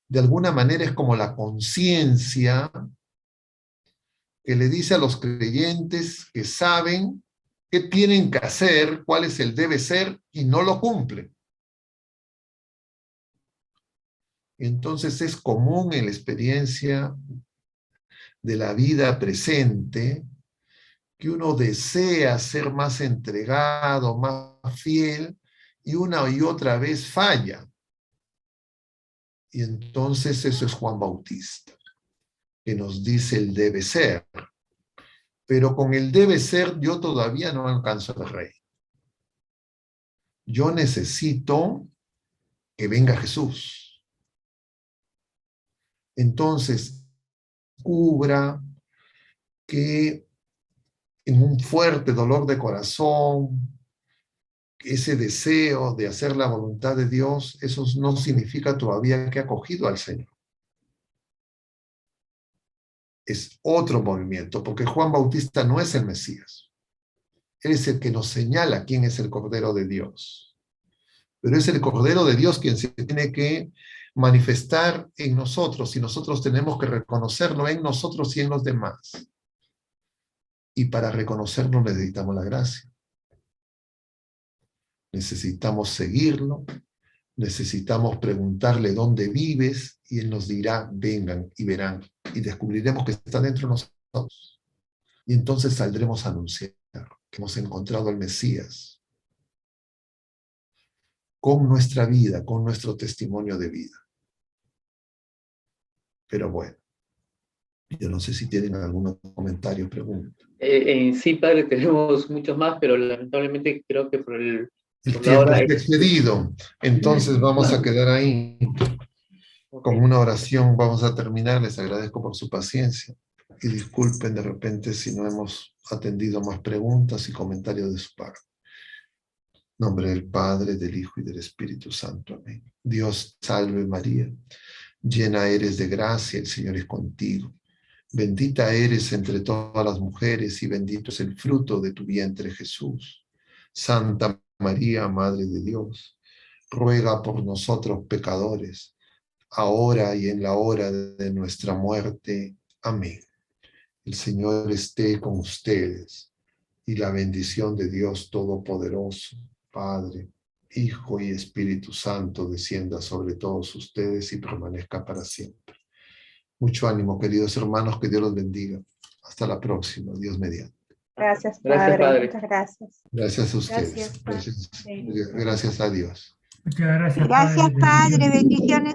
de alguna manera, es como la conciencia que le dice a los creyentes que saben qué tienen que hacer, cuál es el debe ser, y no lo cumplen. Entonces es común en la experiencia de la vida presente que uno desea ser más entregado, más fiel, y una y otra vez falla. Y entonces eso es Juan Bautista, que nos dice el debe ser. Pero con el debe ser yo todavía no alcanzo el rey. Yo necesito que venga Jesús. Entonces, descubra que en un fuerte dolor de corazón, ese deseo de hacer la voluntad de Dios, eso no significa todavía que ha acogido al Señor. Es otro movimiento, porque Juan Bautista no es el Mesías. Él es el que nos señala quién es el Cordero de Dios. Pero es el Cordero de Dios quien se tiene que manifestar en nosotros, y nosotros tenemos que reconocerlo en nosotros y en los demás. Y para reconocerlo necesitamos la gracia. Necesitamos seguirlo, necesitamos preguntarle dónde vives, y Él nos dirá, vengan y verán, y descubriremos que está dentro de nosotros. Y entonces saldremos a anunciar que hemos encontrado al Mesías con nuestra vida, con nuestro testimonio de vida. Pero bueno, yo no sé si tienen algún comentario o pregunta. Sí, padre, tenemos muchos más, pero lamentablemente creo que por El la tiempo hora está excedido, entonces vamos a quedar ahí. Con una oración vamos a terminar. Les agradezco por su paciencia y disculpen de repente si no hemos atendido más preguntas y comentarios de su parte. En nombre del Padre, del Hijo y del Espíritu Santo. Amén. Dios salve María, llena eres de gracia, el Señor es contigo. Bendita eres entre todas las mujeres y bendito es el fruto de tu vientre, Jesús. Santa María, Madre de Dios, ruega por nosotros pecadores, ahora y en la hora de nuestra muerte. Amén. El Señor esté con ustedes. y la bendición de Dios Todopoderoso, Padre, Hijo y Espíritu Santo, descienda sobre todos ustedes y permanezca para siempre. Mucho ánimo, queridos hermanos, que Dios los bendiga. Hasta la próxima, Dios mediante. Gracias, Gracias, Padre. Padre. Muchas gracias. Gracias a ustedes. Gracias, Padre. Gracias a Dios. Muchas gracias, Gracias, Padre. Padre. Bendiciones.